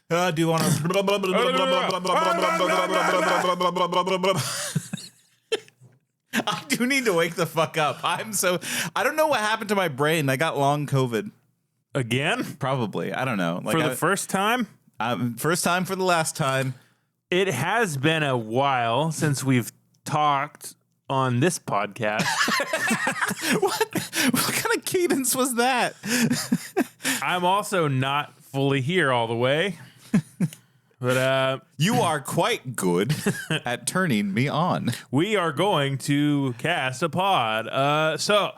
Do you want to? I do need to wake the fuck up. I don't know what happened to my brain. I got long COVID. Again? Probably. I don't know. For the first time? First time for the last time. It has been a while since we've talked on this podcast. What kind of cadence was that? I'm also not fully here all the way. But you are quite good at turning me on. We are going to cast a pod. So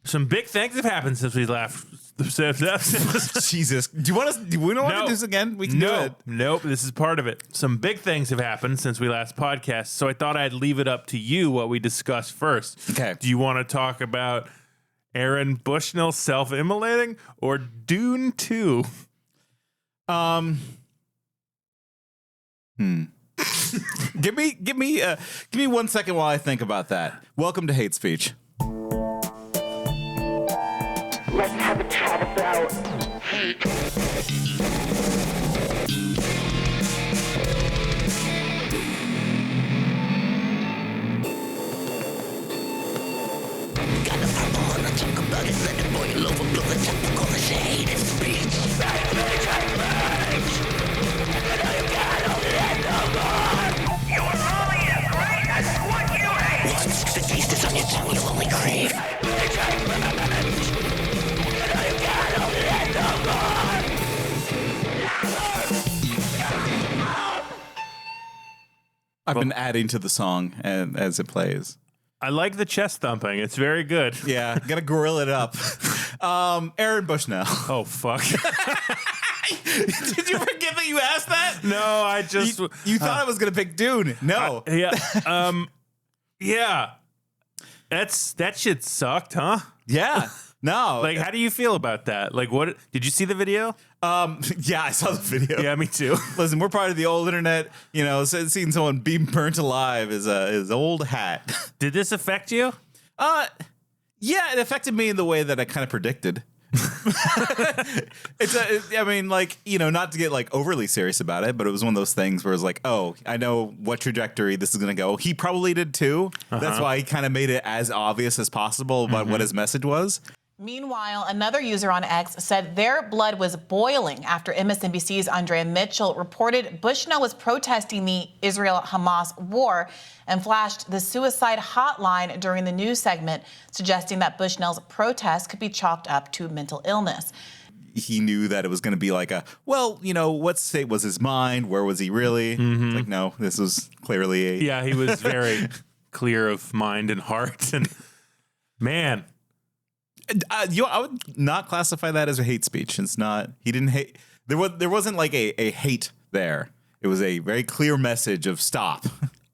some big things have happened since we left. Jesus. Do we want to do this again? We can do it. Nope. This is part of it. Some big things have happened since we last podcast. So I thought I'd leave it up to you what we discussed first. Okay. Do you want to talk about Aaron Bushnell self-immolating or Dune 2? Give me 1 second while I think about that. Welcome to Hate Speech. Let's have a chat about hate. Got the purple on the talk about it, let it boil over, blow the top, call it hate speech. You're only as great as what you hate. Once the taste is on your tongue, you'll only crave. I've been adding to the song as it plays. I like the chest thumping. It's very good. Yeah, gotta grill it up. Aaron Bushnell. Oh, fuck. Did you forget that you asked that? No, I just... You thought I was gonna pick Dune. No. Yeah. Yeah. That shit sucked, huh? Yeah. No. Like, how do you feel about that? Like, what... Did you see the video? Yeah, I saw the video. Yeah, me too. Listen, we're part of the old internet. You know, seeing someone be burnt alive is old hat. Did this affect you? Yeah, it affected me in the way that I kind of predicted. I mean, like, you know, not to get like overly serious about it, but it was one of those things where it's like, oh, I know what trajectory this is going to go. He probably did too. That's why he kind of made it as obvious as possible about what his message was. Meanwhile, another user on X said their blood was boiling after MSNBC's Andrea Mitchell reported Bushnell was protesting the Israel-Hamas war and flashed the suicide hotline during the news segment, suggesting that Bushnell's protest could be chalked up to mental illness. He knew that it was going to be like well, you know, what state was his mind? Where was he really? Like, no, this was clearly Yeah, he was very clear of mind and heart. And man... I would not classify that as a hate speech. It's not. He didn't hate. There wasn't like a hate there. It was a very clear message of stop.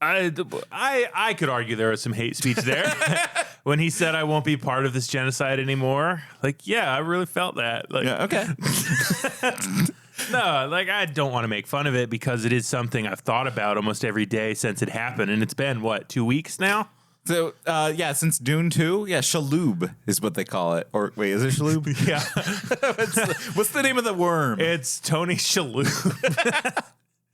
I could argue there was some hate speech there when he said I won't be part of this genocide anymore. Like, yeah, I really felt that. Like, Yeah. Okay. no, like I don't want to make fun of it because it is something I've thought about almost every day since it happened, and it's been what, 2 weeks now. So, yeah, since Dune 2, yeah, Shaloub is what they call it. Or, wait, is it Shaloub? Yeah. What's the name of the worm? It's Tony Shalhoub.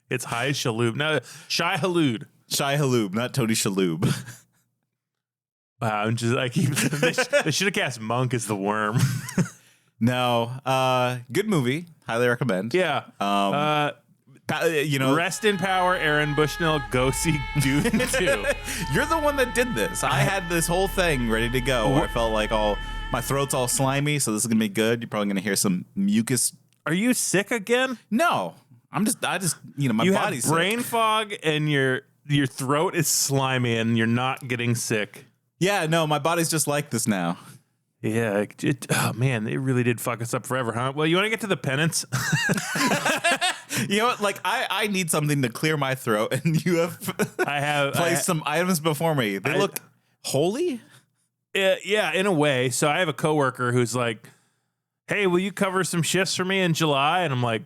It's High Shalhoub. No, Shai Halud. Shai Halhoub, not Tony Shaloub. Wow, I'm just, they should have cast Monk as the worm. No, good movie. Highly recommend. Yeah. You know, Rest in power, Aaron Bushnell. Go see Dune 2. You're the one that did this. I had this whole thing ready to go. I felt like my throat's all slimy, so this is gonna be good. You're probably gonna hear some mucus. Are you sick again? No, I just, you know, my body's have brain sick. fog and your throat is slimy and you're not getting sick. Yeah, no, my body's just like this now. Yeah, oh man, it really did fuck us up forever, huh? Well, you want to get to the penance? You know what? Like, I need something to clear my throat, and you have placed some items before me. They look holy? Yeah, in a way. So I have a coworker who's like, hey, will you cover some shifts for me in July? And I'm like,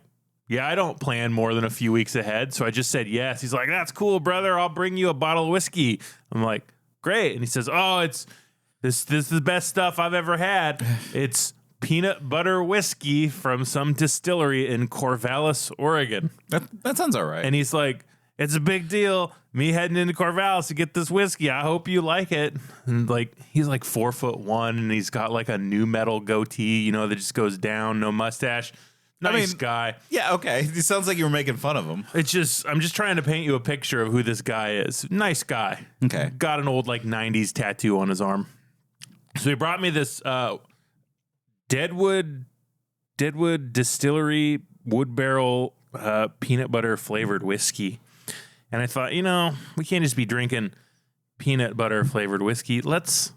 yeah, I don't plan more than a few weeks ahead. So I just said yes. He's like, that's cool, brother. I'll bring you a bottle of whiskey. I'm like, great. And he says, oh, this is the best stuff I've ever had. It's peanut butter whiskey from some distillery in Corvallis, Oregon. That sounds all right. And he's like, it's a big deal. Me heading into Corvallis to get this whiskey. I hope you like it. And like, he's like 4'1", and he's got like a new metal goatee, that just goes down, no mustache. Nice guy. Yeah, okay. It sounds like you were making fun of him. I'm just trying to paint you a picture of who this guy is. Nice guy. Okay. Got an old like 90s tattoo on his arm. So he brought me this Deadwood Distillery wood barrel peanut butter flavored whiskey. And I thought, we can't just be drinking peanut butter flavored whiskey. Let's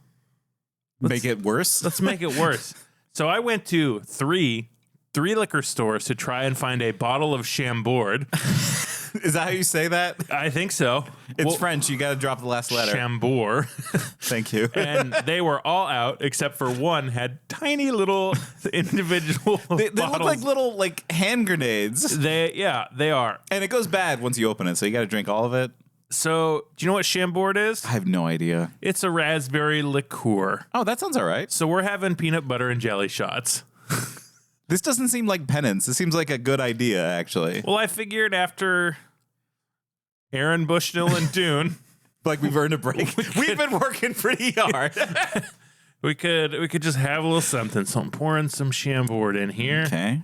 make it worse. Let's make it worse. So I went to three liquor stores to try and find a bottle of Chambord. Is that how you say that? I think so. It's French. You got to drop the last letter. Chambord. Thank you. And they were all out except for one had tiny little individual They look like little like hand grenades. They are. And it goes bad once you open it, so you got to drink all of it. So, do you know what Chambord is? I have no idea. It's a raspberry liqueur. Oh, that sounds all right. So we're having peanut butter and jelly shots. This doesn't seem like penance. This seems like a good idea, actually. Well, I figured after Aaron Bushnell and Dune, like we've earned a break. We've been working pretty hard. we could just have a little something. So I'm pouring some Chambord in here. Okay.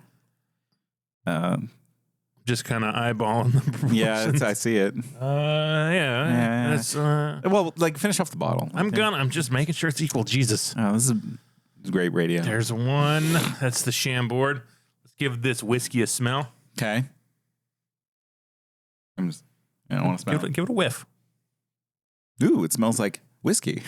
Just kind of eyeballing the proportions. Yeah, I see it. Yeah. That's, well, like finish off the bottle. I'm just making sure it's equal. Jesus. Oh, this is great radio. There's one. That's the Chambord. Let's give this whiskey a smell. Okay. I don't want to smell it. Give it a whiff. Ooh, it smells like whiskey.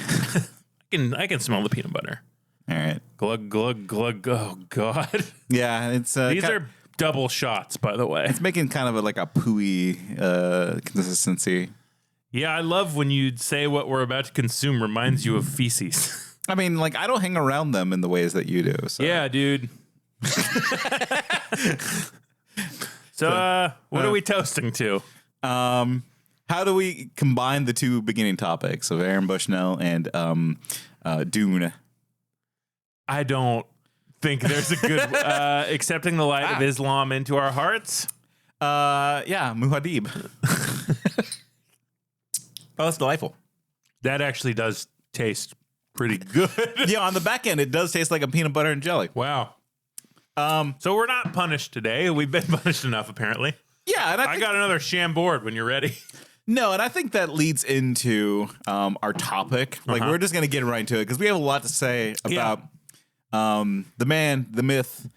I can smell the peanut butter. All right. Glug, glug, glug. Oh, God. Yeah, it's These are double shots, by the way. It's making kind of like a pooey consistency. Yeah, I love when you say what we're about to consume reminds you of feces. I mean, like, I don't hang around them in the ways that you do. So. Yeah, dude. So, what are we toasting to? How do we combine the two beginning topics of Aaron Bushnell and Dune? I don't think there's a good accepting the light of Islam into our hearts. Yeah, Muad'Dib. Oh, that's delightful. That actually does taste pretty good. Yeah, on the back end, it does taste like a peanut butter and jelly. Wow. So we're not punished today. We've been punished enough, apparently. Yeah, and I got another Chambord when you're ready. No, and I think that leads into our topic. Like, we're just going to get right into it because we have a lot to say about the man, the myth,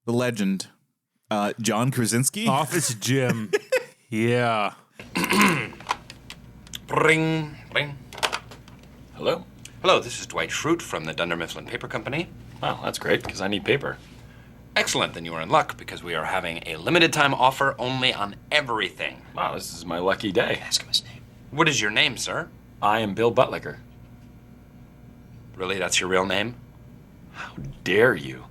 the legend, John Krasinski. Office Jim. Yeah. Ring, ring. Hello? Hello, this is Dwight Schrute from the Dunder Mifflin Paper Company. Wow, that's great, because I need paper. Excellent, then you are in luck, because we are having a limited time offer only on everything. Wow, this is my lucky day. Ask him his name. What is your name, sir? I am Bill Buttlicker. Really, that's your real name? How dare you?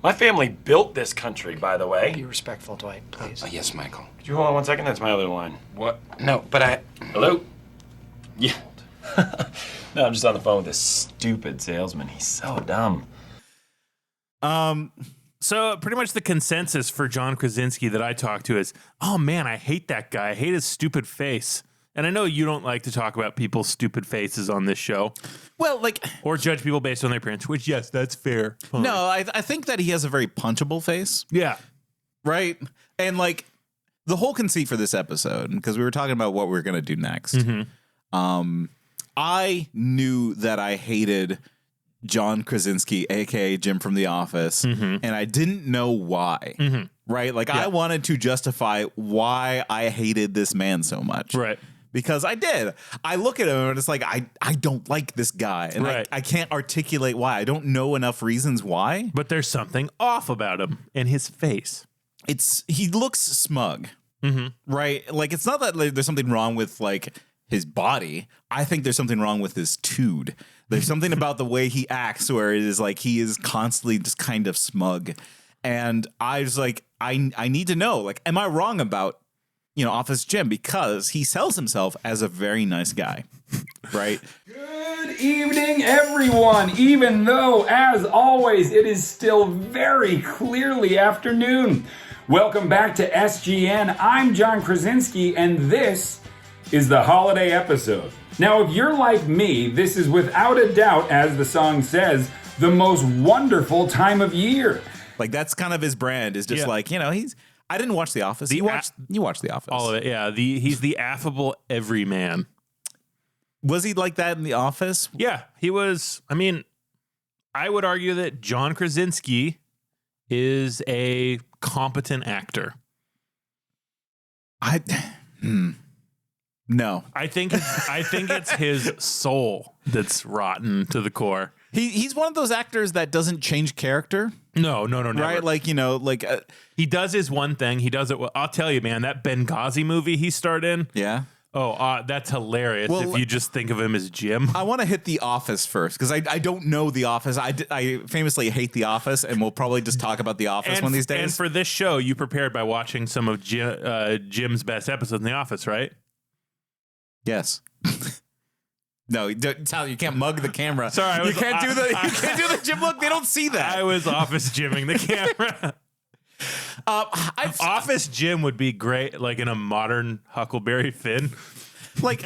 My family built this country, by the way. Be respectful, Dwight, please. Yes, Michael. Could you hold on 1 second? That's my other line. What? No, but I... Hello? Yeah. No, I'm just on the phone with this stupid salesman. He's so dumb. So pretty much the consensus for John Krasinski that I talked to is, oh man, I hate that guy. I hate his stupid face. And I know you don't like to talk about people's stupid faces on this show. Well, like... Or judge people based on their appearance, which, yes, that's fair. Fine. No, I think that he has a very punchable face. Yeah. Right? And, like, the whole conceit for this episode, because we were talking about what we were going to do next, I knew that I hated John Krasinski, a.k.a. Jim from The Office, and I didn't know why. Right? Like, I wanted to justify why I hated this man so much. Right. Because I did. I look at him and it's like, I don't like this guy. And I can't articulate why. I don't know enough reasons why. But there's something off about him in his face. He looks smug. Right? Like, it's not that there's something wrong with, like, his body. I think there's something wrong with his tude. There's something about the way he acts where it is like he is constantly just kind of smug. And I was like, I need to know, like, am I wrong about, Office Jim? Because he sells himself as a very nice guy. right? Good evening, everyone. Even though, as always, it is still very clearly afternoon. Welcome back to SGN. I'm John Krasinski, and this is the holiday episode. Now, if you're like me, this is without a doubt, as the song says, the most wonderful time of year. Like, that's kind of his brand, is just like, you know, I didn't watch The Office. You watched The Office. All of it, yeah. He's the affable everyman. Was he like that in The Office? Yeah, he was. I mean, I would argue that John Krasinski is a competent actor. No. I think it's his soul that's rotten to the core. He's one of those actors that doesn't change character. No, never. Right? Like, you know, like... he does his one thing. He does it well. I'll tell you, man, that Benghazi movie he starred in. Yeah. Oh, that's hilarious Well, if you just think of him as Jim. I want to hit The Office first, because I don't know The Office. I famously hate The Office, and we'll probably just talk about The Office one of these days. And for this show, you prepared by watching some of Jim's best episodes in The Office, right? Yes. No, Tyler, you can't mug the camera. Sorry, you can't do the Jim look. They don't see that. I was Office Jimming the camera. Office Jim would be great, like in a modern Huckleberry Finn. Like,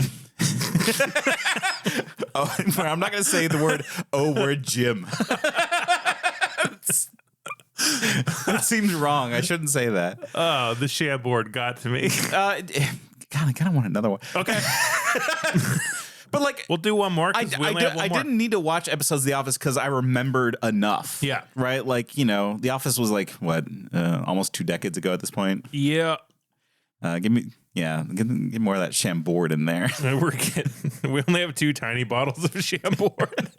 I'm not going to say the word Jim. That seems wrong. I shouldn't say that. Oh, the Chambord got to me. God, I kind of want another one. Okay. But like, we'll do one more. I didn't need to watch episodes of The Office because I remembered enough. Yeah. Right? Like, you know, The Office was like, what, almost 2 decades ago at this point? Yeah. Give me more of that Chambord in there. We only have 2 tiny bottles of Chambord.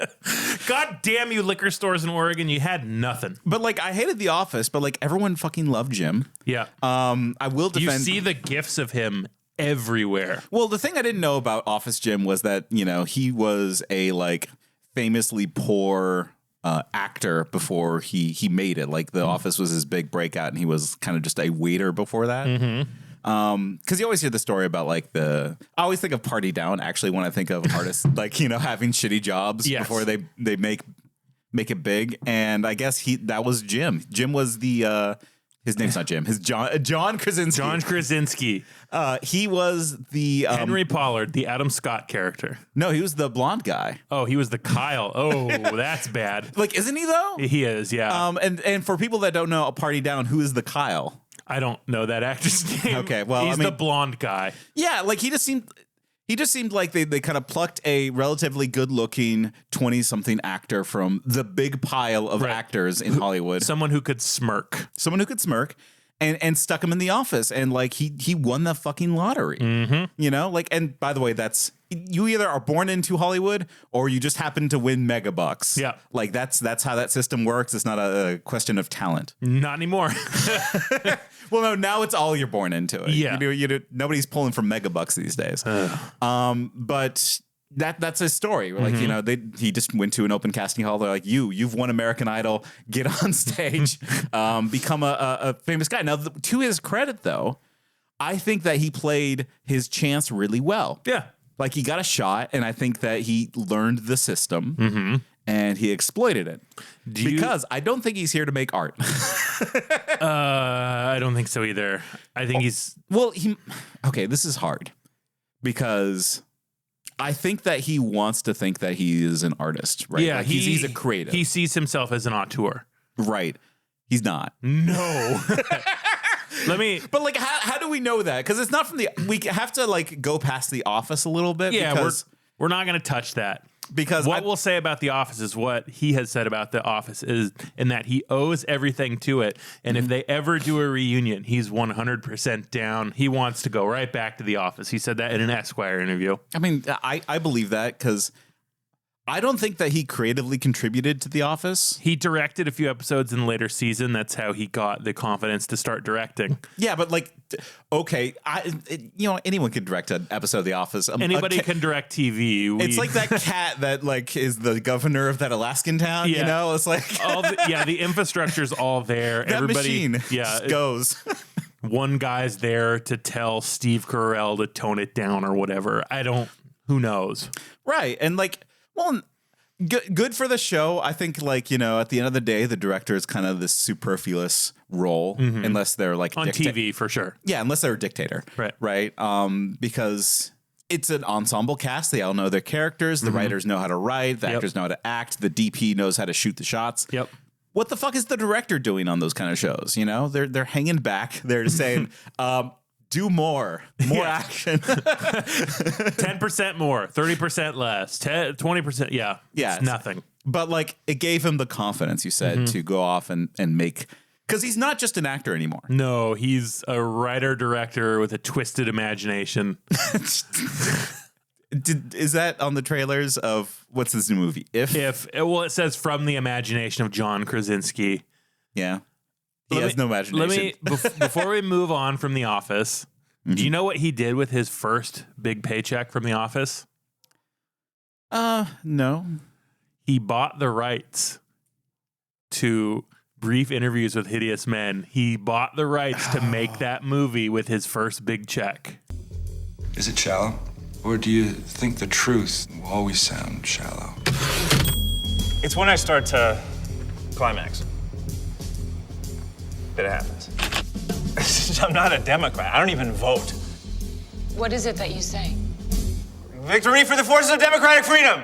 God damn you, liquor stores in Oregon. You had nothing. But like, I hated The Office, but like, everyone fucking loved Jim. Yeah. I will defend. You see the gifs of him everywhere. Well, the thing I didn't know about Office Jim was that, you know, he was a like famously poor actor before he made it. Like, The Office was his big breakout, and he was kind of just a waiter before that. Because you always hear the story about like I always think of Party Down actually when I think of artists like, you know, having shitty jobs before they make it big. And I guess that was Jim. Jim was the his name's not Jim. His John Krasinski. John Krasinski. He was the Henry Pollard, the Adam Scott character. No, he was the blonde guy. Oh, he was the Kyle. Oh, that's bad. Like, isn't he though? He is, yeah. And for people that don't know, Party Down, who is the Kyle? I don't know that actor's name. Okay, well, he's the blonde guy. Yeah, like he just seemed like they kind of plucked a relatively good-looking 20-something actor from the big pile of actors in Hollywood. Someone who could smirk. And stuck him in The Office, and like he won the fucking lottery. You know, like, and by the way, you either are born into Hollywood or you just happen to win mega bucks. Yeah, like that's how that system works. It's not a question of talent. Not anymore. Well, no, now it's all you're born into it. Yeah, nobody's pulling from mega bucks these days. But that's his story. Like, you know, he just went to an open casting hall. They're like, you've won American Idol. Get on stage, become a famous guy. Now, to his credit, though, I think that he played his chance really well. Yeah. Like, he got a shot, and I think that he learned the system, and he exploited it. Because I don't think he's here to make art. I don't think so either. I think he's... Well, okay, this is hard. Because... I think that he wants to think that he is an artist, right? Yeah, like he's a creative. He sees himself as an auteur. Right. He's not. No. But like, how do we know that? Because it's not from we have to like go past The Office a little bit. Yeah, because we're not going to touch that. Because what we'll say about The Office is what he has said about The Office is in that he owes everything to it. And if they ever do a reunion, he's 100% down. He wants to go right back to The Office. He said that in an Esquire interview. I mean, I believe that because I don't think that he creatively contributed to The Office. He directed a few episodes in the later season. That's how he got the confidence to start directing. Yeah, but like, okay, anyone can direct an episode of The Office. Anybody can direct TV. It's like that cat that like is the governor of that Alaskan town. Yeah. You know, it's like the infrastructure's all there. That Everybody, machine goes. One guy's there to tell Steve Carell to tone it down or whatever. I don't who knows? Right. And like, well, good for the show. I think like, you know, at the end of the day, the director is kind of this superfluous role unless they're like On TV for sure. Yeah, unless they're a dictator. Right. Because it's an ensemble cast. They all know their characters. The writers know how to write. The actors know how to act. The DP knows how to shoot the shots. Yep. What the fuck is the director doing on those kind of shows? You know, they're hanging back. They're saying, do more action. 10% more, 30% less, 20%. Yeah. Yeah. It's nothing. But like it gave him the confidence, you said, to go off and make, because he's not just an actor anymore. No, he's a writer-director with a twisted imagination. Is that on the trailers of what's this new movie? Well, it says from the imagination of John Krasinski. Yeah. He has no imagination. Before we move on from The Office, do you know what he did with his first big paycheck from The Office? No. He bought the rights to Brief Interviews with Hideous Men. He bought the rights to make that movie with his first big check. Is it shallow? Or do you think the truth will always sound shallow? It's when I start to climax that it happens. I'm not a Democrat. I don't even vote. What is it that you say? Victory for the forces of democratic freedom!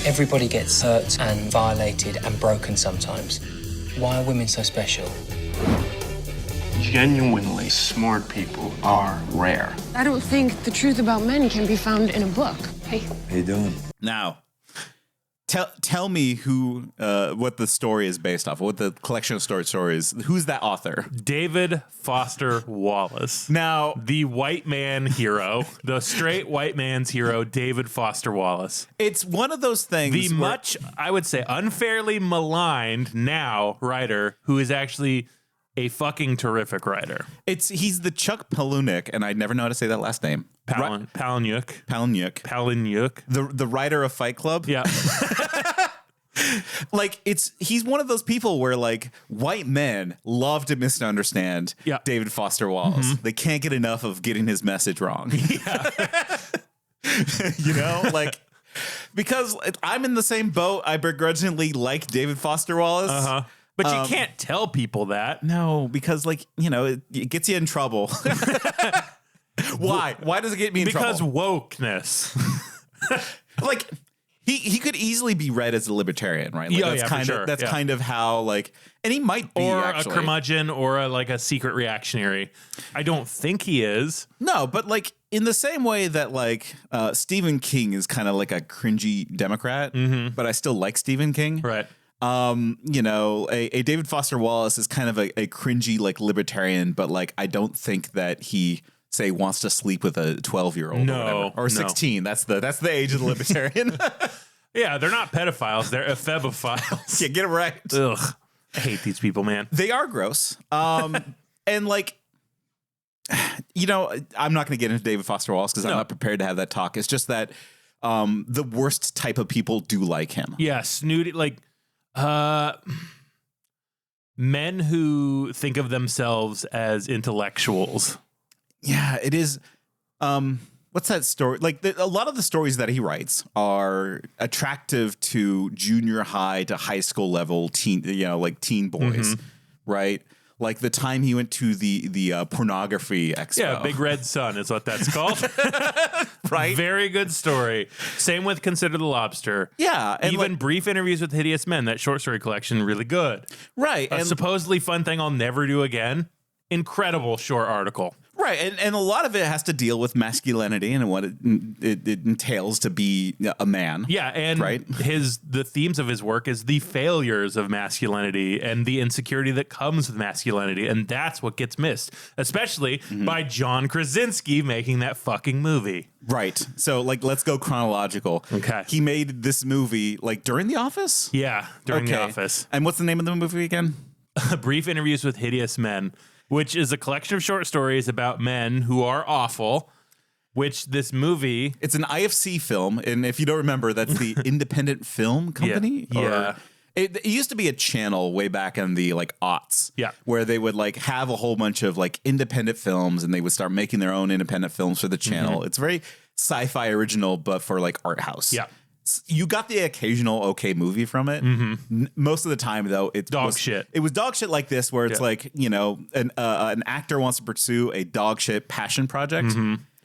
Everybody gets hurt and violated and broken sometimes. Why are women so special? Genuinely smart people are rare. I don't think the truth about men can be found in a book. Hey. How you doing? Now, tell me who, what the story is based off of, what the collection of stories. Who's that author? David Foster Wallace. Now, the white man hero, the straight white man's hero, David Foster Wallace. It's one of those things. I would say, unfairly maligned now writer who is actually a fucking terrific writer. He's the Chuck Palahniuk, and I never know how to say that last name. Palahniuk. The writer of Fight Club. Yeah. Like he's one of those people where like white men love to misunderstand David Foster Wallace. They can't get enough of getting his message wrong. Yeah. You know, like because I'm in the same boat. I begrudgingly like David Foster Wallace. But you can't tell people that. No, because like, you know, it gets you in trouble. Why? Why does it get me in trouble? Because wokeness. Like he could easily be read as a libertarian, right? Like, that's kind of how like, and he might be, or actually a curmudgeon or a secret reactionary. I don't think he is. No, but like in the same way that like Stephen King is kind of like a cringy Democrat, but I still like Stephen King. Right. You know, a David Foster Wallace is kind of a cringy like libertarian, but like I don't think that he say wants to sleep with a 12-year-old or 16. That's the age of the libertarian. Yeah, they're not pedophiles, they're ephebophiles. Yeah, get it right. Ugh. I hate these people, man. They are gross. And like, you know, I'm not going to get into David Foster Wallace because I'm not prepared to have that talk. It's just that the worst type of people do like him. Yeah, snooty, like men who think of themselves as intellectuals. Yeah, it is. What's that story? Like a lot of the stories that he writes are attractive to junior high to high school level teen, you know, like teen boys, right? Like the time he went to the pornography expo. Yeah, Big Red Sun is what that's called. Right? Very good story. Same with Consider the Lobster. Yeah. And even Brief Interviews with Hideous Men, that short story collection, really good. Right. A supposedly fun thing I'll never do again. Incredible short article. Right, and a lot of it has to deal with masculinity and what it entails to be a man. Yeah, and the themes of his work is the failures of masculinity and the insecurity that comes with masculinity, and that's what gets missed, especially by John Krasinski making that fucking movie. Right. So, like, let's go chronological. Okay. He made this movie, like, during The Office? Yeah, during The Office. And what's the name of the movie again? Brief Interviews with Hideous Men, which is a collection of short stories about men who are awful, which this movie... It's an IFC film, and if you don't remember, that's the Independent Film Company? Yeah. It used to be a channel way back in the, like, aughts. Yeah. Where they would, like, have a whole bunch of, like, independent films, and they would start making their own independent films for the channel. It's sci-fi original, but for like art house. Yeah. You got the occasional okay movie from it. Most of the time, though, it's dog shit. It was dog shit like this, where it's like, you know, an actor wants to pursue a dog shit passion project.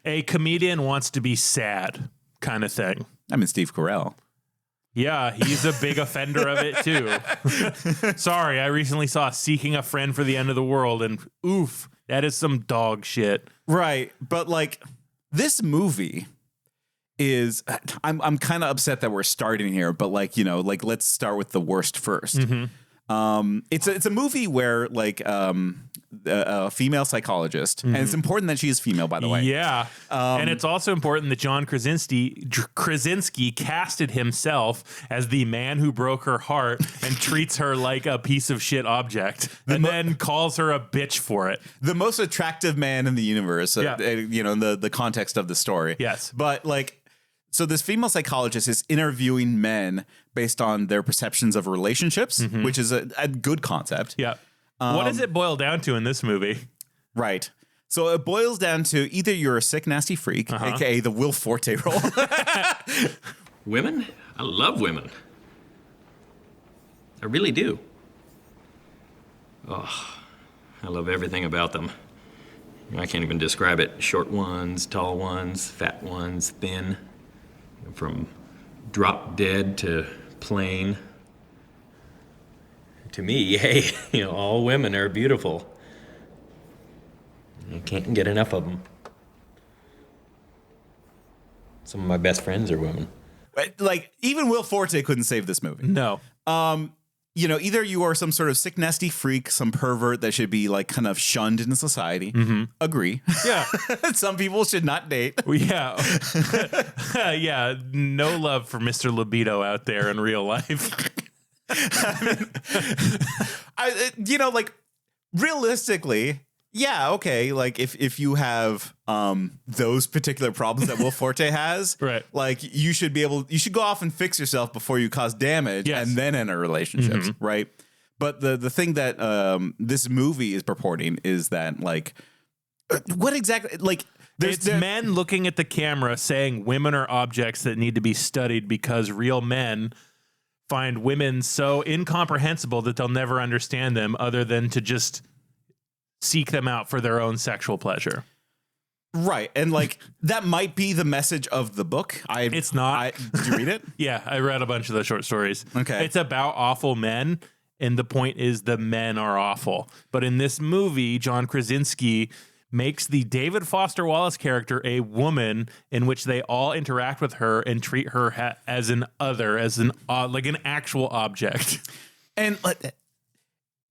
A comedian wants to be sad kind of thing. I mean, Steve Carell. Yeah, he's a big offender of it, too. Sorry, I recently saw Seeking a Friend for the End of the World, and oof, that is some dog shit. Right. But like this movie is, I'm kind of upset that we're starting here, but like, you know, like let's start with the worst first. It's a movie where like a female psychologist, and it's important that she is female, by the way. Yeah, and it's also important that John Krasinski casted himself as the man who broke her heart and treats her like a piece of shit object, and then calls her a bitch for it. The most attractive man in the universe, you know, in the context of the story. Yes, but like. So this female psychologist is interviewing men based on their perceptions of relationships, which is a good concept. Yeah. What does it boil down to in this movie? Right. So it boils down to either you're a sick, nasty freak, aka the Will Forte role. Women? I love women. I really do. Oh, I love everything about them. I can't even describe it. Short ones, tall ones, fat ones, thin. From drop dead to plain. To me, hey, you know, all women are beautiful. I can't get enough of them. Some of my best friends are women. Like, even Will Forte couldn't save this movie. No. You know, either you are some sort of sick, nasty freak, some pervert that should be like kind of shunned in society. Agree. Yeah. Some people should not date. Yeah. Yeah. No love for Mr. Libido out there in real life. You know, like realistically, yeah, okay. Like if you have those particular problems that Will Forte has, right? Like you should go off and fix yourself before you cause damage, and then enter relationships, right? But the thing that this movie is purporting is that like what exactly like it's men looking at the camera saying women are objects that need to be studied because real men find women so incomprehensible that they'll never understand them other than to just seek them out for their own sexual pleasure. Right. And like that might be the message of the book. It's not. Did you read it? Yeah, I read a bunch of the short stories. Okay. It's about awful men, and the point is the men are awful. But in this movie, John Krasinski makes the David Foster Wallace character a woman in which they all interact with her and treat her as an other, as an like an actual object. And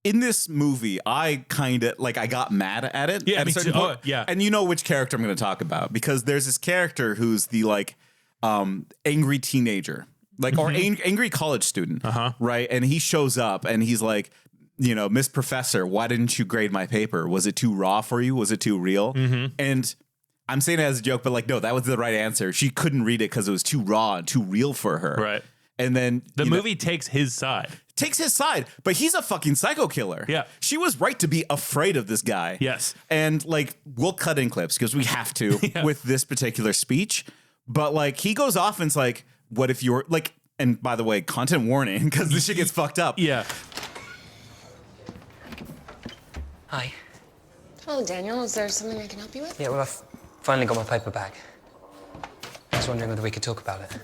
in this movie, I kind of like I got mad at it. Yeah, at a certain point. Yeah. And you know which character I'm going to talk about because there's this character who's the like angry teenager, like or angry college student, right? And he shows up and he's like, you know, Miss Professor, why didn't you grade my paper? Was it too raw for you? Was it too real? And I'm saying it as a joke, but like, no, that was the right answer. She couldn't read it because it was too raw and too real for her. Right. And then the movie takes his side. But he's a fucking psycho killer. Yeah. She was right to be afraid of this guy. Yes. And like, we'll cut in clips because we have to with this particular speech. But like, he goes off and it's like, what if you're like, and by the way, content warning because this shit gets fucked up. Yeah. Hi. Hello, Daniel. Is there something I can help you with? Yeah, well, I've finally got my paper back. I was wondering whether we could talk about it.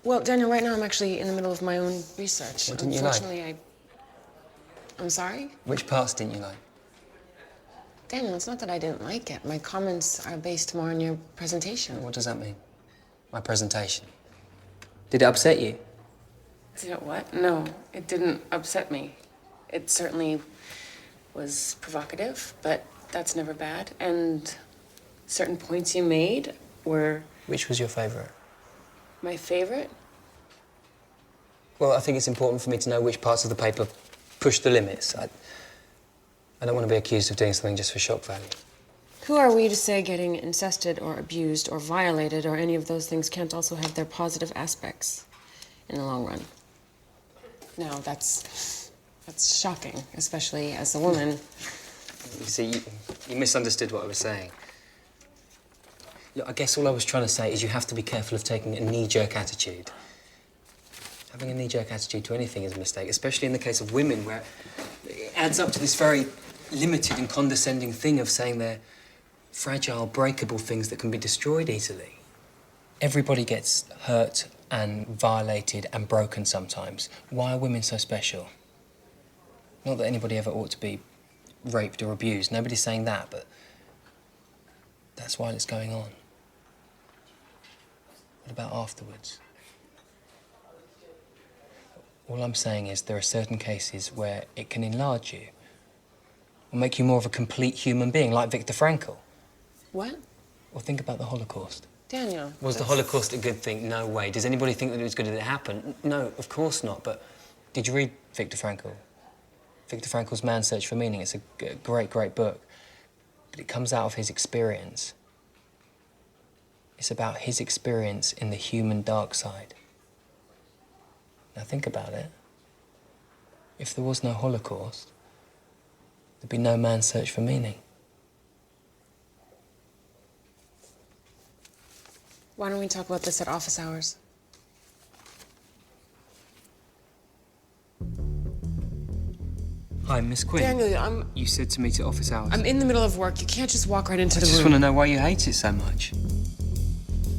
Well, Daniel, right now I'm actually in the middle of my own research. What didn't you like? Unfortunately, I'm sorry? Which parts didn't you like? Daniel, it's not that I didn't like it. My comments are based more on your presentation. What does that mean? My presentation? Did it upset you? Did it what? No, it didn't upset me. It certainly was provocative, but that's never bad. And certain points you made were... Which was your favorite? My favorite? Well, I think it's important for me to know which parts of the paper push the limits. I don't want to be accused of doing something just for shock value. Who are we to say getting incested or abused or violated or any of those things can't also have their positive aspects in the long run? Now, that's shocking, especially as a woman. You see, you misunderstood what I was saying. Look, I guess all I was trying to say is you have to be careful of taking a knee-jerk attitude. Having a knee-jerk attitude to anything is a mistake, especially in the case of women, where it adds up to this very limited and condescending thing of saying they're fragile, breakable things that can be destroyed easily. Everybody gets hurt and violated and broken sometimes. Why are women so special? Not that anybody ever ought to be raped or abused. Nobody's saying that, but that's why it's going on. What about afterwards? All I'm saying is there are certain cases where it can enlarge you or make you more of a complete human being, like Viktor Frankl. What? Or think about the Holocaust. Daniel. Was the Holocaust a good thing? No way. Does anybody think that it was good that it happened? No, of course not. But did you read Viktor Frankl? Viktor Frankl's Man's Search for Meaning. It's a great, great book. But it comes out of his experience. It's about his experience in the human dark side. Now think about it. If there was no Holocaust, there'd be no Man's Search for Meaning. Why don't we talk about this at office hours? Hi, Miss Quinn. Daniel, You said to meet at office hours. I'm in the middle of work. You can't just walk right into I the room. just want to know why you hate it so much.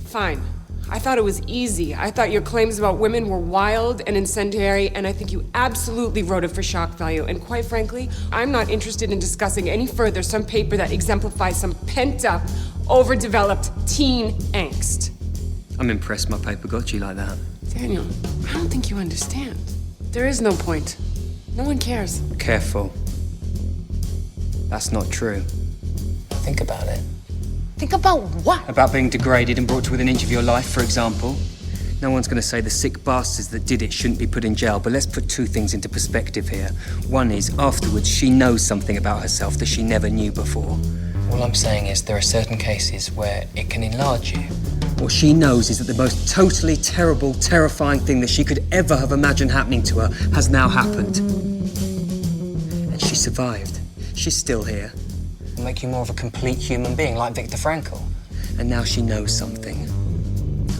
Fine. I thought it was easy. I thought your claims about women were wild and incendiary, and I think you absolutely wrote it for shock value. And quite frankly, I'm not interested in discussing any further some paper that exemplifies some pent-up, overdeveloped teen angst. I'm impressed my paper got you like that. Daniel, I don't think you understand. There is no point. No one cares. Careful. That's not true. Think about it. Think about what? About being degraded and brought to within an inch of your life, for example. No one's going to say the sick bastards that did it shouldn't be put in jail, but let's put two things into perspective here. One is, afterwards, she knows something about herself that she never knew before. All I'm saying is there are certain cases where it can enlarge you. What she knows is that the most totally terrible, terrifying thing that she could ever have imagined happening to her has now happened. And she survived. She's still here. It'll make you more of a complete human being, like Viktor Frankl. And now she knows something.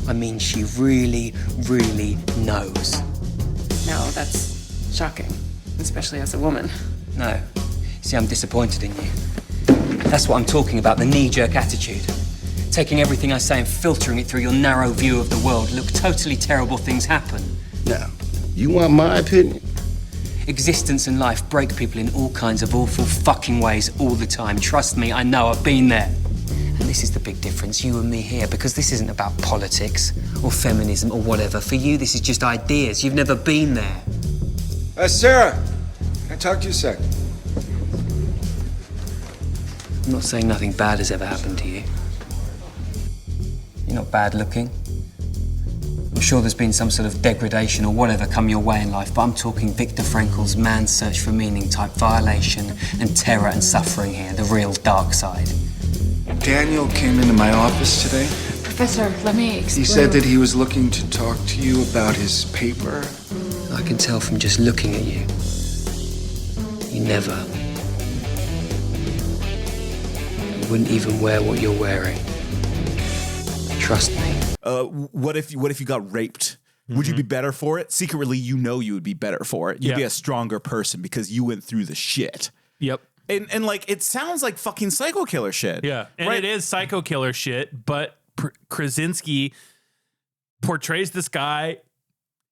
I mean, she really, really knows. No, that's shocking, especially as a woman. No. See, I'm disappointed in you. That's what I'm talking about, the knee-jerk attitude. Taking everything I say and filtering it through your narrow view of the world. Look, totally terrible things happen. Now, you want my opinion? Existence and life break people in all kinds of awful fucking ways all the time. Trust me, I know, I've been there. And this is the big difference, you and me here, because this isn't about politics or feminism or whatever. For you, this is just ideas. You've never been there. Sarah, can I talk to you a sec? I'm not saying nothing bad has ever happened to you. You're not bad looking. I'm sure there's been some sort of degradation or whatever come your way in life, but I'm talking Viktor Frankl's Man's Search for Meaning type violation and terror and suffering here, the real dark side. Daniel came into my office today. Professor, let me explain. He said that he was looking to talk to you about his paper. I can tell from just looking at you. You never. You wouldn't even wear what you're wearing. Trust me. What if you got raped? Would you be better for it? Secretly, you know you would be better for it. You'd be a stronger person because you went through the shit. Yep. And like, it sounds like fucking psycho killer shit. Yeah. And it is psycho killer shit, but Krasinski portrays this guy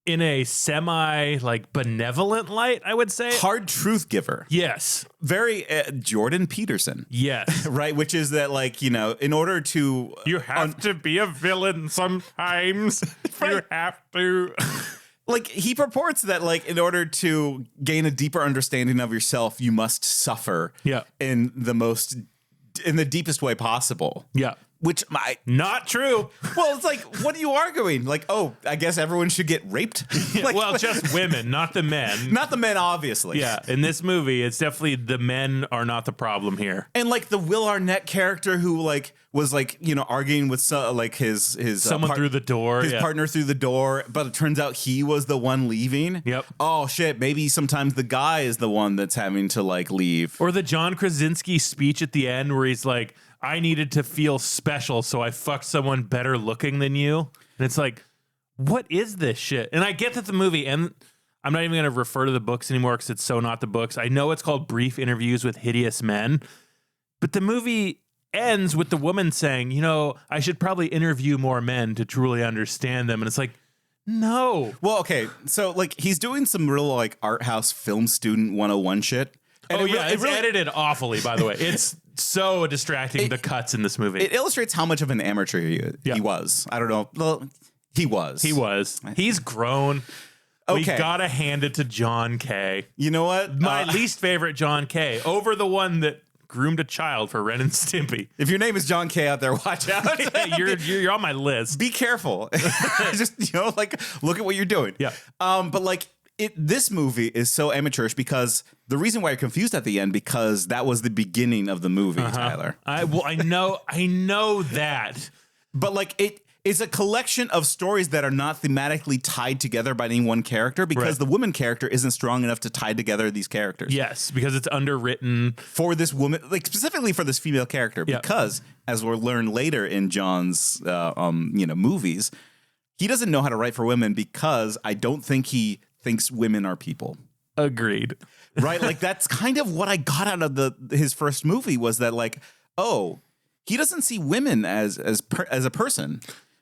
in a semi like benevolent light, I would say. Hard truth giver. Yes. Very Jordan Peterson. Yes. Right. Which is that, like, you know, in order to. You have to be a villain sometimes. Right. You have to. Like, he purports that, like, in order to gain a deeper understanding of yourself, you must suffer in the deepest way possible. Yeah. Which not true. Well, it's like, what are you arguing? Like, oh, I guess everyone should get raped? Like, well, just women, not the men. Not the men, obviously. Yeah, in this movie, it's definitely the men are not the problem here. And like the Will Arnett character who like was like, you know, arguing with like his someone through the door, his partner through the door, but it turns out he was the one leaving. Yep. Oh shit, maybe sometimes the guy is the one that's having to like leave. Or the John Krasinski speech at the end where he's like, I needed to feel special, so I fucked someone better looking than you. And it's like, what is this shit? And I get that the movie, and I'm not even going to refer to the books anymore because it's so not the books. I know it's called Brief Interviews with Hideous Men, but the movie ends with the woman saying, you know, I should probably interview more men to truly understand them. And it's like, no. Well, okay. So like he's doing some real like art house film student 101 shit. And it's edited awfully, by the way. It's so distracting, the cuts in this movie. It illustrates how much of an amateur he was. I don't know. Well, he was. He's grown. Okay. We gotta hand it to John K. You know what? My least favorite John K. over the one that groomed a child for Ren and Stimpy. If your name is John K out there, watch out. you're on my list. Be careful. Just, you know, like look at what you're doing. Yeah. But like this movie is so amateurish because the reason why you're confused at the end, because that was the beginning of the movie, Tyler. I know that. But like it is a collection of stories that are not thematically tied together by any one character because the woman character isn't strong enough to tie together these characters. Yes, because it's underwritten for this woman, like specifically for this female character. Yep. Because as we'll learn later in John's, movies, he doesn't know how to write for women because I don't think he thinks women are people. Agreed. Right? Like that's kind of what I got out of his first movie was that like, oh, he doesn't see women as a person.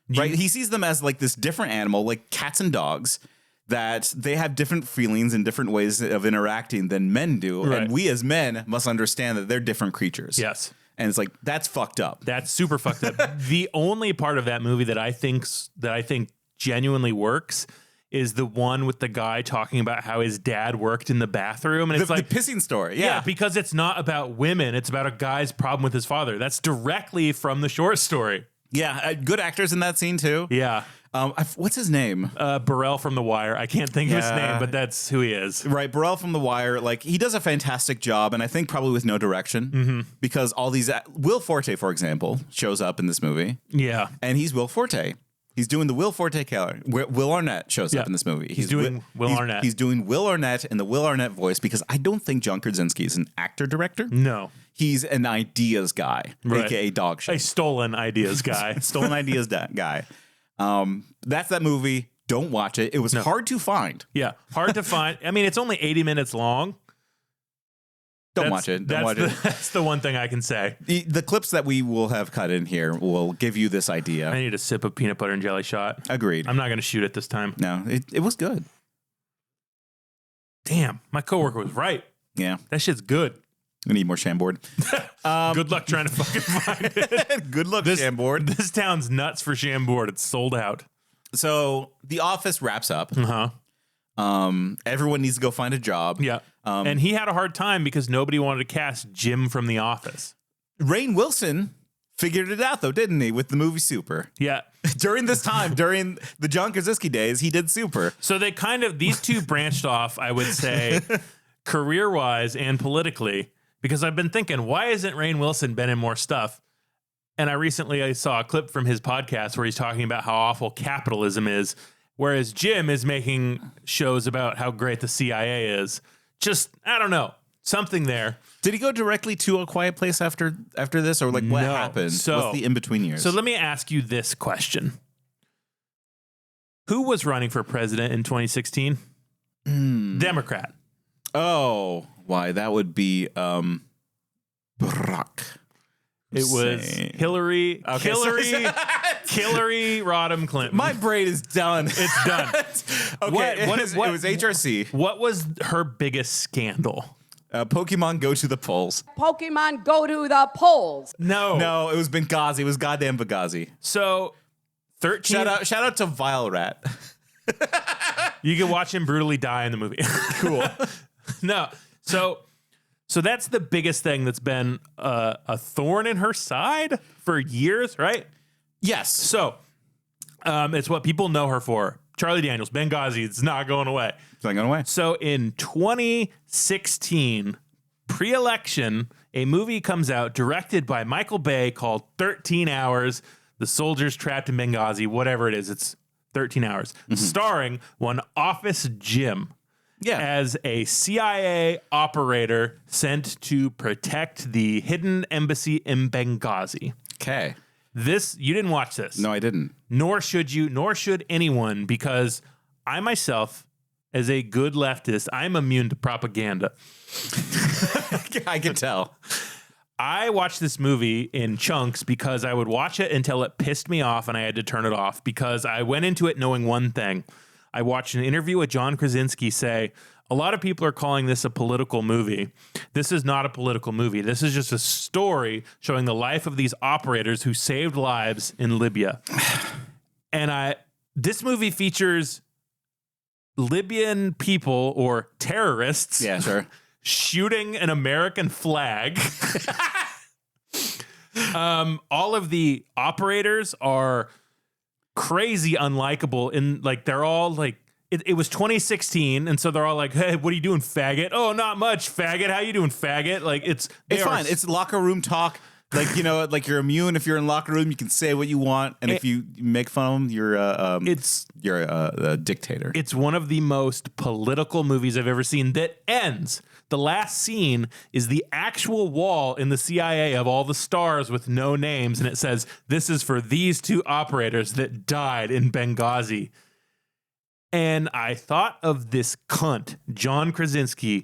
Right. He sees them as like this different animal, like cats and dogs, that they have different feelings and different ways of interacting than men do. Right. And we as men must understand that they're different creatures. Yes. And it's like, that's fucked up. That's super fucked up. The only part of that movie that I think genuinely works is the one with the guy talking about how his dad worked in the bathroom. And it's like the pissing story. Yeah, because it's not about women. It's about a guy's problem with his father. That's directly from the short story. Yeah, good actors in that scene too. Yeah. What's his name? Burrell from The Wire. I can't think of his name, but that's who he is. Right, Burrell from The Wire. Like he does a fantastic job, and I think probably with no direction because all these Will Forte, for example, shows up in this movie. Yeah, and he's Will Forte. He's doing the Will Forte character. Will Arnett shows up in this movie. He's doing Will Arnett. He's doing Will Arnett in the Will Arnett voice because I don't think John Krasinski is an actor-director. No. He's an ideas guy, a.k.a. dog shit. A stolen ideas guy. Stolen ideas guy. That's that movie. Don't watch it. It was hard to find. Yeah, hard to find. I mean, it's only 80 minutes long. Don't watch it. That's the one thing I can say. The clips that we will have cut in here will give you this idea. I need a sip of peanut butter and jelly shot. Agreed. I'm not going to shoot it this time. No, it was good. Damn, my coworker was right. Yeah. That shit's good. We need more Chambord. Good luck trying to fucking find it. Good luck, Chambord. This town's nuts for Chambord. It's sold out. So The Office wraps up. Everyone needs to go find a job. Yeah. And he had a hard time because nobody wanted to cast Jim from The Office. Rainn Wilson figured it out, though, didn't he, with the movie Super? Yeah. During this time, during the John Krasinski days, he did Super. So they these two branched off, I would say, career-wise and politically, because I've been thinking, why hasn't Rainn Wilson been in more stuff? And I saw a clip from his podcast where he's talking about how awful capitalism is, whereas Jim is making shows about how great the CIA is. Just, I don't know, something there. Did he go directly to A Quiet Place after this, or like what happened? So, what's the in-between years? So let me ask you this question. Who was running for president in 2016? Democrat. Oh, why? That would be Barack. It was Hillary. Okay, Hillary Rodham Clinton. My brain is done. It's done. Okay, it was HRC. What was her biggest scandal? Pokemon Go to the polls. Pokemon Go to the polls. No, it was Benghazi. It was goddamn Benghazi. So, 13. Shout out to Vile Rat. You can watch him brutally die in the movie. Cool. No, so that's the biggest thing that's been a thorn in her side for years, right? Yes. So it's what people know her for. Charlie Daniels, Benghazi, it's not going away. It's not going away. So in 2016, pre-election, a movie comes out directed by Michael Bay called 13 Hours, The Soldiers Trapped in Benghazi, whatever it is, it's 13 Hours, starring one Office Jim. as a CIA operator sent to protect the hidden embassy in Benghazi. Okay. You didn't watch this. No, I didn't. Nor should you, nor should anyone, because I myself, as a good leftist, I'm immune to propaganda. I can tell. I watched this movie in chunks because I would watch it until it pissed me off and I had to turn it off because I went into it knowing one thing. I watched an interview with John Krasinski say, a lot of people are calling this a political movie. This is not a political movie. This is just a story showing the life of these operators who saved lives in Libya. And this movie features Libyan people or terrorists. Yeah, sure. Shooting an American flag. All of the operators are crazy unlikable and like they're all like it was 2016 and so they're all like, hey, what are you doing, faggot? Oh, not much, faggot. How you doing, faggot? Like it's fine. It's locker room talk. Like, you know, like you're immune. If you're in locker room, you can say what you want, and if you make fun of them, you're a dictator. It's one of the most political movies I've ever seen that ends. The last scene is the actual wall in the CIA of all the stars with no names, and it says, this is for these two operators that died in Benghazi. And I thought of this cunt, John Krasinski,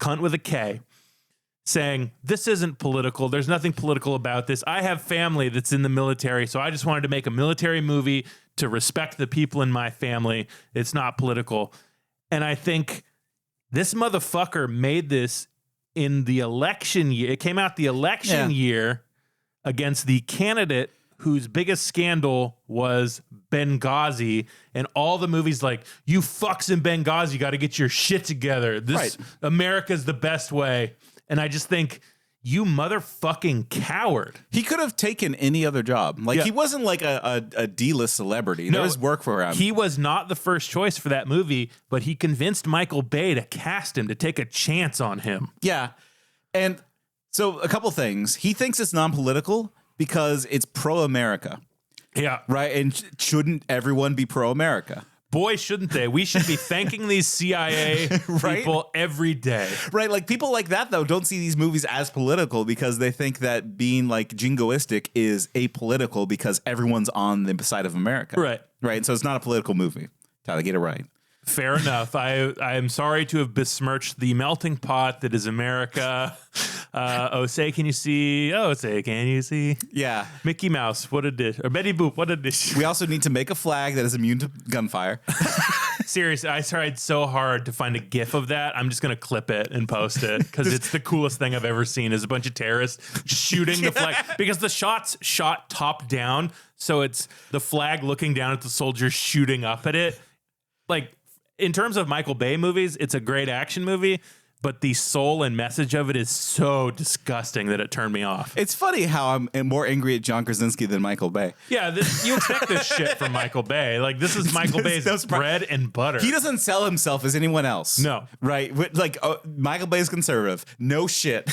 cunt with a K, saying, this isn't political. There's nothing political about this. I have family that's in the military, so I just wanted to make a military movie to respect the people in my family. It's not political. And I think this motherfucker made this in the election year. It came out the election year against the candidate whose biggest scandal was Benghazi, and all the movies like, you fucks in Benghazi got to get your shit together. This America's the best way. And I just think, you motherfucking coward. He could have taken any other job. Like, he wasn't like a D-list celebrity. There was work for him. He was not the first choice for that movie, but he convinced Michael Bay to cast him, to take a chance on him. Yeah. And so a couple things. He thinks it's non-political because it's pro-America. Yeah. Right? And shouldn't everyone be pro-America? Boy, shouldn't they? We should be thanking these CIA people every day. Right. Like people like that, though, don't see these movies as political because they think that being like jingoistic is apolitical because everyone's on the side of America. Right. Right. And so it's not a political movie. Tyler, get it right. Fair enough. I am sorry to have besmirched the melting pot that is America. Say, can you see? Oh, say, can you see? Yeah. Mickey Mouse, what a dish. Or Betty Boop, what a dish. We also need to make a flag that is immune to gunfire. Seriously, I tried so hard to find a GIF of that. I'm just going to clip it and post it because it's the coolest thing I've ever seen is a bunch of terrorists shooting the flag. Because the shot's shot top down, so it's the flag looking down at the soldiers shooting up at it. Like, in terms of Michael Bay movies, it's a great action movie, but the soul and message of it is so disgusting that it turned me off. It's funny how I'm more angry at John Krasinski than Michael Bay. Yeah, you expect this shit from Michael Bay. Like, this is Michael Bay's bread and butter. He doesn't sell himself as anyone else. No. Right? Like, Michael Bay's conservative. No shit.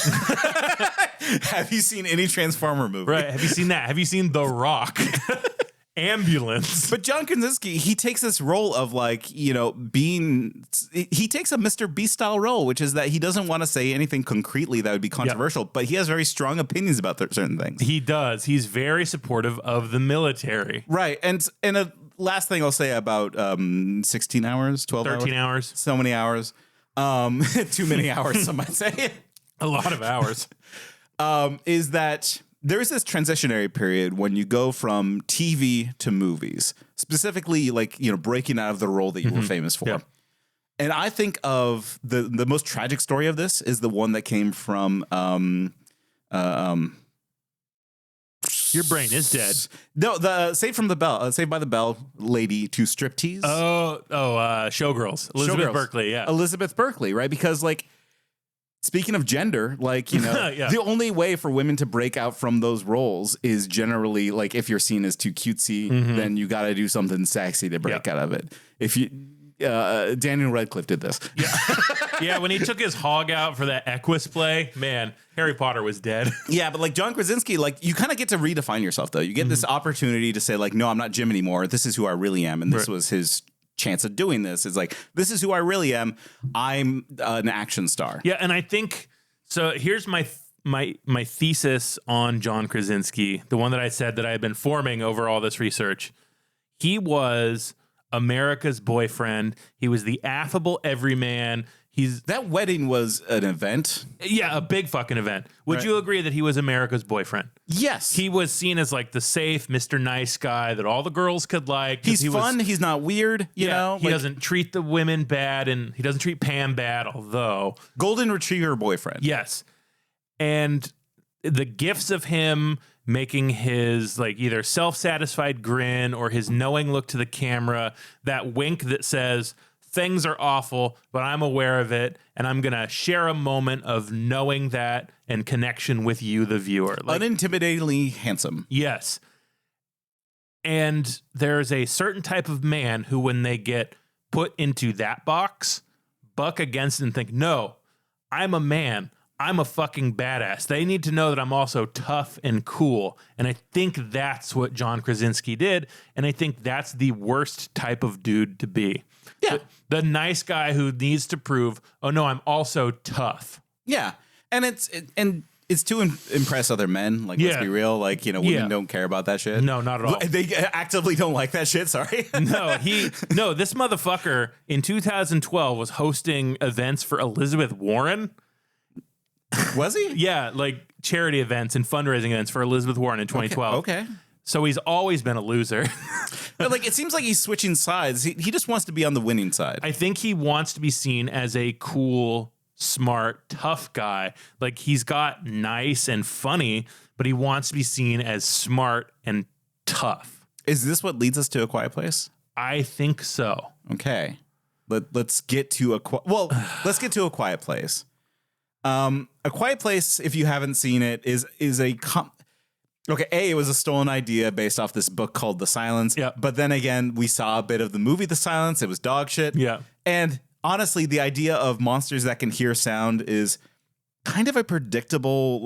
Have you seen any Transformer movie? Right. Have you seen that? Have you seen The Rock? Ambulance. But John Krasinski, he takes this role of like, you know, he takes a Mr. Beast style role, which is that he doesn't want to say anything concretely that would be controversial, but he has very strong opinions about certain things. He does. He's very supportive of the military. Right. And a last thing I'll say about 16 hours, 12 hours. 13 hours. So many hours. Too many hours, some might say. A lot of hours. Is that there is this transitionary period when you go from TV to movies, specifically like, you know, breaking out of the role that you were famous for. Yeah. And I think of the most tragic story of this is the one that came from your brain is dead. No, the Saved by the Bell lady to striptease. Showgirls. Elizabeth Berkley, yeah. Elizabeth Berkley, right? Because like, speaking of gender, like, you know, the only way for women to break out from those roles is generally like if you're seen as too cutesy, then you got to do something sexy to break out of it. If you, Daniel Radcliffe did this. Yeah, when he took his hog out for that Equus play, man, Harry Potter was dead. Yeah, but like John Krasinski, like you kind of get to redefine yourself though. You get this opportunity to say like, no, I'm not Jim anymore. This is who I really am, and this was his chance of doing this. It's like, this is who I really am. I'm an action star. Yeah, and I think so. Here's my thesis on John Krasinski, the one that I said that I had been forming over all this research. He was America's boyfriend. He was the affable everyman. That wedding was an event. Yeah, a big fucking event. Would you agree that he was America's boyfriend? Yes. He was seen as like the safe Mr. Nice guy that all the girls could like. He's fun. He's not weird. You know, he doesn't treat the women bad, and he doesn't treat Pam bad, although. Golden Retriever boyfriend. Yes. And the gifts of him making his like either self-satisfied grin or his knowing look to the camera, that wink that says, things are awful, but I'm aware of it, and I'm going to share a moment of knowing that and connection with you, the viewer. Like, unintimidatingly handsome. Yes. And there's a certain type of man who, when they get put into that box, buck against it and think, no, I'm a man. I'm a fucking badass. They need to know that I'm also tough and cool. And I think that's what John Krasinski did. And I think that's the worst type of dude to be. Yeah. The nice guy who needs to prove, oh no, I'm also tough. Yeah. And it's to impress other men. Like, let's be real. Like, women don't care about that shit. No, not at all. They actively don't like that shit. Sorry. No, this motherfucker in 2012 was hosting events for Elizabeth Warren. Was he? Yeah, like charity events and fundraising events for Elizabeth Warren in 2012. Okay. So he's always been a loser. But like, it seems like he's switching sides. He just wants to be on the winning side. I think he wants to be seen as a cool, smart, tough guy. Like, he's got nice and funny, but he wants to be seen as smart and tough. Is this what leads us to A Quiet Place? I think so. Okay. Let's get to A Quiet Place. A Quiet Place, if you haven't seen it, is it was a stolen idea based off this book called The Silence. Yeah. But then again, we saw a bit of the movie The Silence. It was dog shit. Yeah. And honestly, the idea of monsters that can hear sound is kind of a predictable,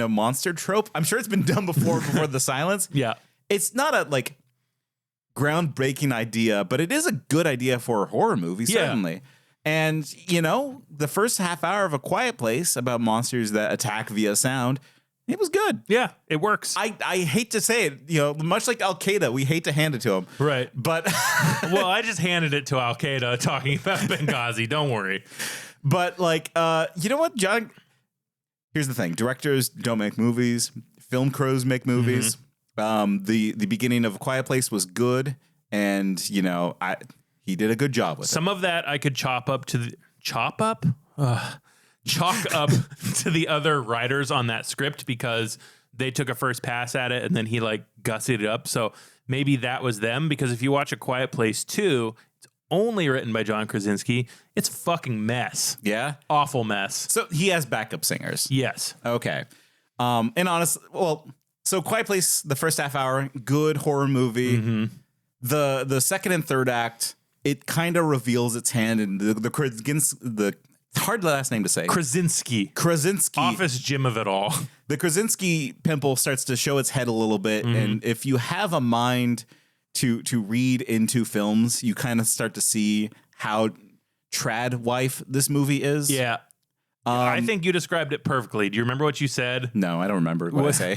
monster trope. I'm sure it's been done before The Silence. Yeah. It's not a groundbreaking idea, but it is a good idea for a horror movie, certainly. And, the first half hour of A Quiet Place about monsters that attack via sound, it was good. Yeah, it works. I hate to say it, much like Al Qaeda, we hate to hand it to them. Right. But well, I just handed it to Al Qaeda talking about Benghazi. Don't worry. But you know what, John? Here's the thing: directors don't make movies. Film crews make movies. Mm-hmm. The beginning of A Quiet Place was good, and he did a good job with it. Some of that I could chalk up to the other writers on that script because they took a first pass at it and then he gussied it up. So maybe that was them, because if you watch A Quiet Place 2, it's only written by John Krasinski. It's a fucking mess. Yeah? Awful mess. So he has backup singers. Yes. Okay. And honestly, so Quiet Place, the first half hour, good horror movie. Mm-hmm. The second and third act, it kind of reveals its hand, and the hard last name to say. Krasinski. Office Jim of it all. The Krasinski pimple starts to show its head a little bit, mm-hmm. and if you have a mind to read into films, you kind of start to see how trad wife this movie is. Yeah. I think you described it perfectly. Do you remember what you said? No, I don't remember what I say.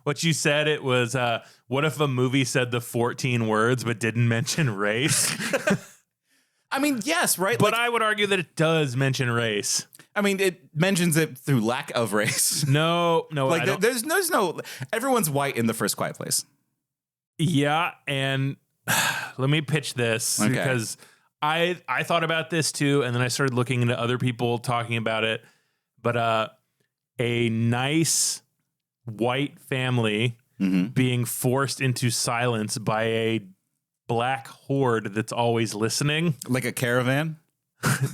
What you said, it was, what if a movie said the 14 words but didn't mention race? I mean, yes, right? But I would argue that it does mention race. I mean, it mentions it through lack of race. No. There's no, everyone's white in the first Quiet Place. Yeah, and let me pitch this because I thought about this too, and then I started looking into other people talking about it. But a nice white family being forced into silence by a black horde that's always listening. Like a caravan?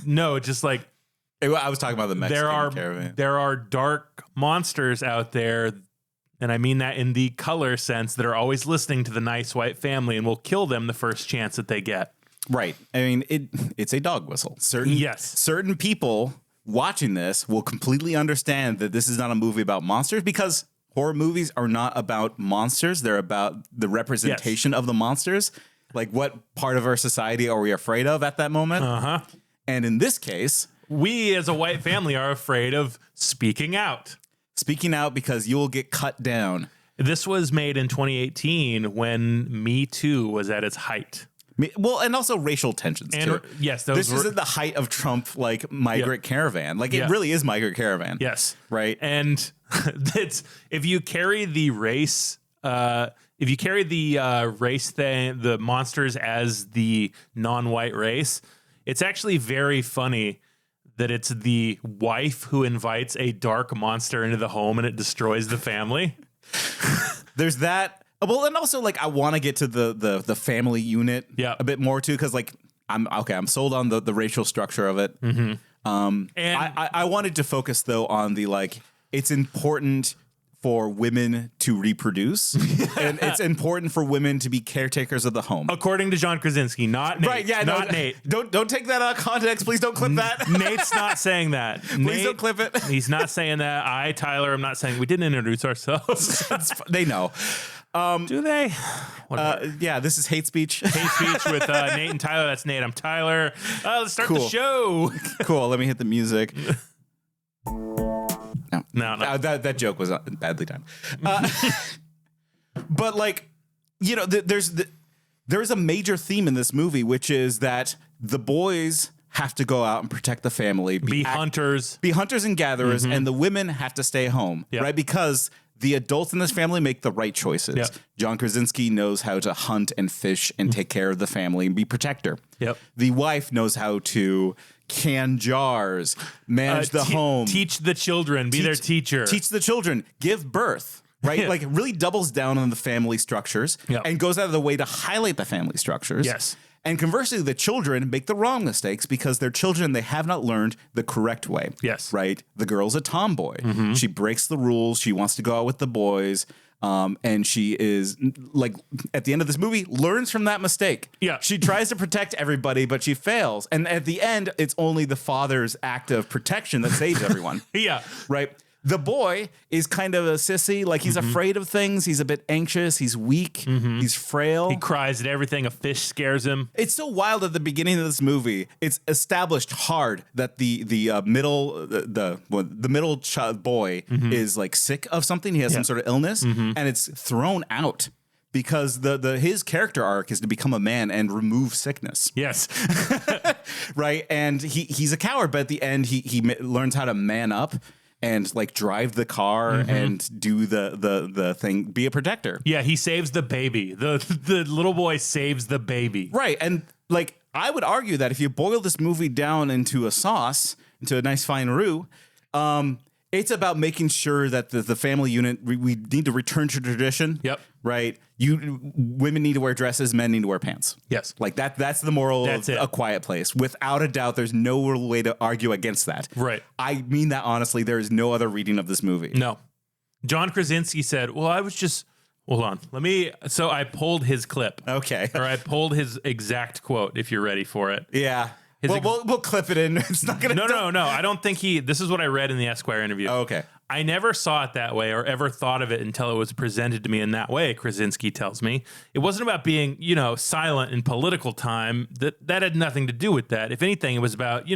No, just like... I was talking about the Mexican caravan. There are dark monsters out there, and I mean that in the color sense, that are always listening to the nice white family and will kill them the first chance that they get. Right. I mean, it's a dog whistle. Certain people watching this will completely understand that this is not a movie about monsters, because horror movies are not about monsters. They're about the representation of the monsters. Like, what part of our society are we afraid of at that moment? Uh-huh. And in this case, we as a white family are afraid of speaking out. Speaking out because you will get cut down. This was made in 2018 when Me Too was at its height. Well, and also racial tensions, too. Yes, this isn't the height of Trump, like, migrant caravan. Like, it really is migrant caravan. Yes. Right? And that's, if you carry the race, race thing, the monsters as the non-white race, it's actually very funny that it's the wife who invites a dark monster into the home and it destroys the family. There's that. Well, and also, like, I want to get to the family unit a bit more too, because, like, I'm sold on the racial structure of it. Mm-hmm. And I wanted to focus though on the, like, it's important for women to reproduce, and it's important for women to be caretakers of the home. According to John Krasinski, not Nate. Right? Yeah, not Nate. Don't take that out of context. Please don't clip that. Nate's not saying that. Please don't clip it. He's not saying that. Tyler, I'm not saying. We didn't introduce ourselves. They know. Do they? Yeah, this is hate speech. Hate speech with Nate and Tyler. That's Nate. I'm Tyler. Let's start the show. Cool. Let me hit the music. No. That joke was badly done. But, like, you know, there's a major theme in this movie, which is that the boys have to go out and protect the family, be hunters and gatherers, and the women have to stay home, right? Because the adults in this family make the right choices. Yep. John Krasinski knows how to hunt and fish and take care of the family and be protector. Yep. The wife knows how to can jars, manage the home, teach the children, be their teacher, teach the children, give birth, right? Like, really doubles down on the family structures and goes out of the way to highlight the family structures. Yes. And conversely, the children make the wrong mistakes because they're children. They have not learned the correct way. Yes. Right? The girl's a tomboy. She breaks the rules. She wants to go out with the boys. And she is, like, at the end of this movie, learns from that mistake. Yeah. She tries to protect everybody, but she fails. And at the end, it's only the father's act of protection that saves everyone. Yeah. Right? The boy is kind of a sissy. Like, he's afraid of things. He's a bit anxious. He's weak. He's frail. He cries at everything. A fish scares him. It's so wild at the beginning of this movie. It's established hard that the middle child boy is, like, sick of something. He has some sort of illness, and it's thrown out because his character arc is to become a man and remove sickness. Yes. Right. And he's a coward, but at the end he learns how to man up and, like, drive the car and do the thing, be a protector. Yeah, he saves the baby. The little boy saves the baby. Right. And, like, I would argue that if you boil this movie down into a sauce, into a nice fine roux, it's about making sure that the family unit, we need to return to tradition. Yep. Right. Women need to wear dresses, men need to wear pants. Yes. Like, that's the moral of A Quiet Place. Without a doubt, there's no real way to argue against that. Right. I mean that honestly. There is no other reading of this movie. No. John Krasinski said, well, I was just, hold on. So I pulled his clip. Okay. Or I pulled his exact quote, if you're ready for it. Yeah. We'll clip it in. It's not going to. No. I don't think this is what I read in the Esquire interview. Oh, okay. I never saw it that way or ever thought of it until it was presented to me in that way, Krasinski tells me. It wasn't about being, silent in political time. That had nothing to do with that. If anything, it was about,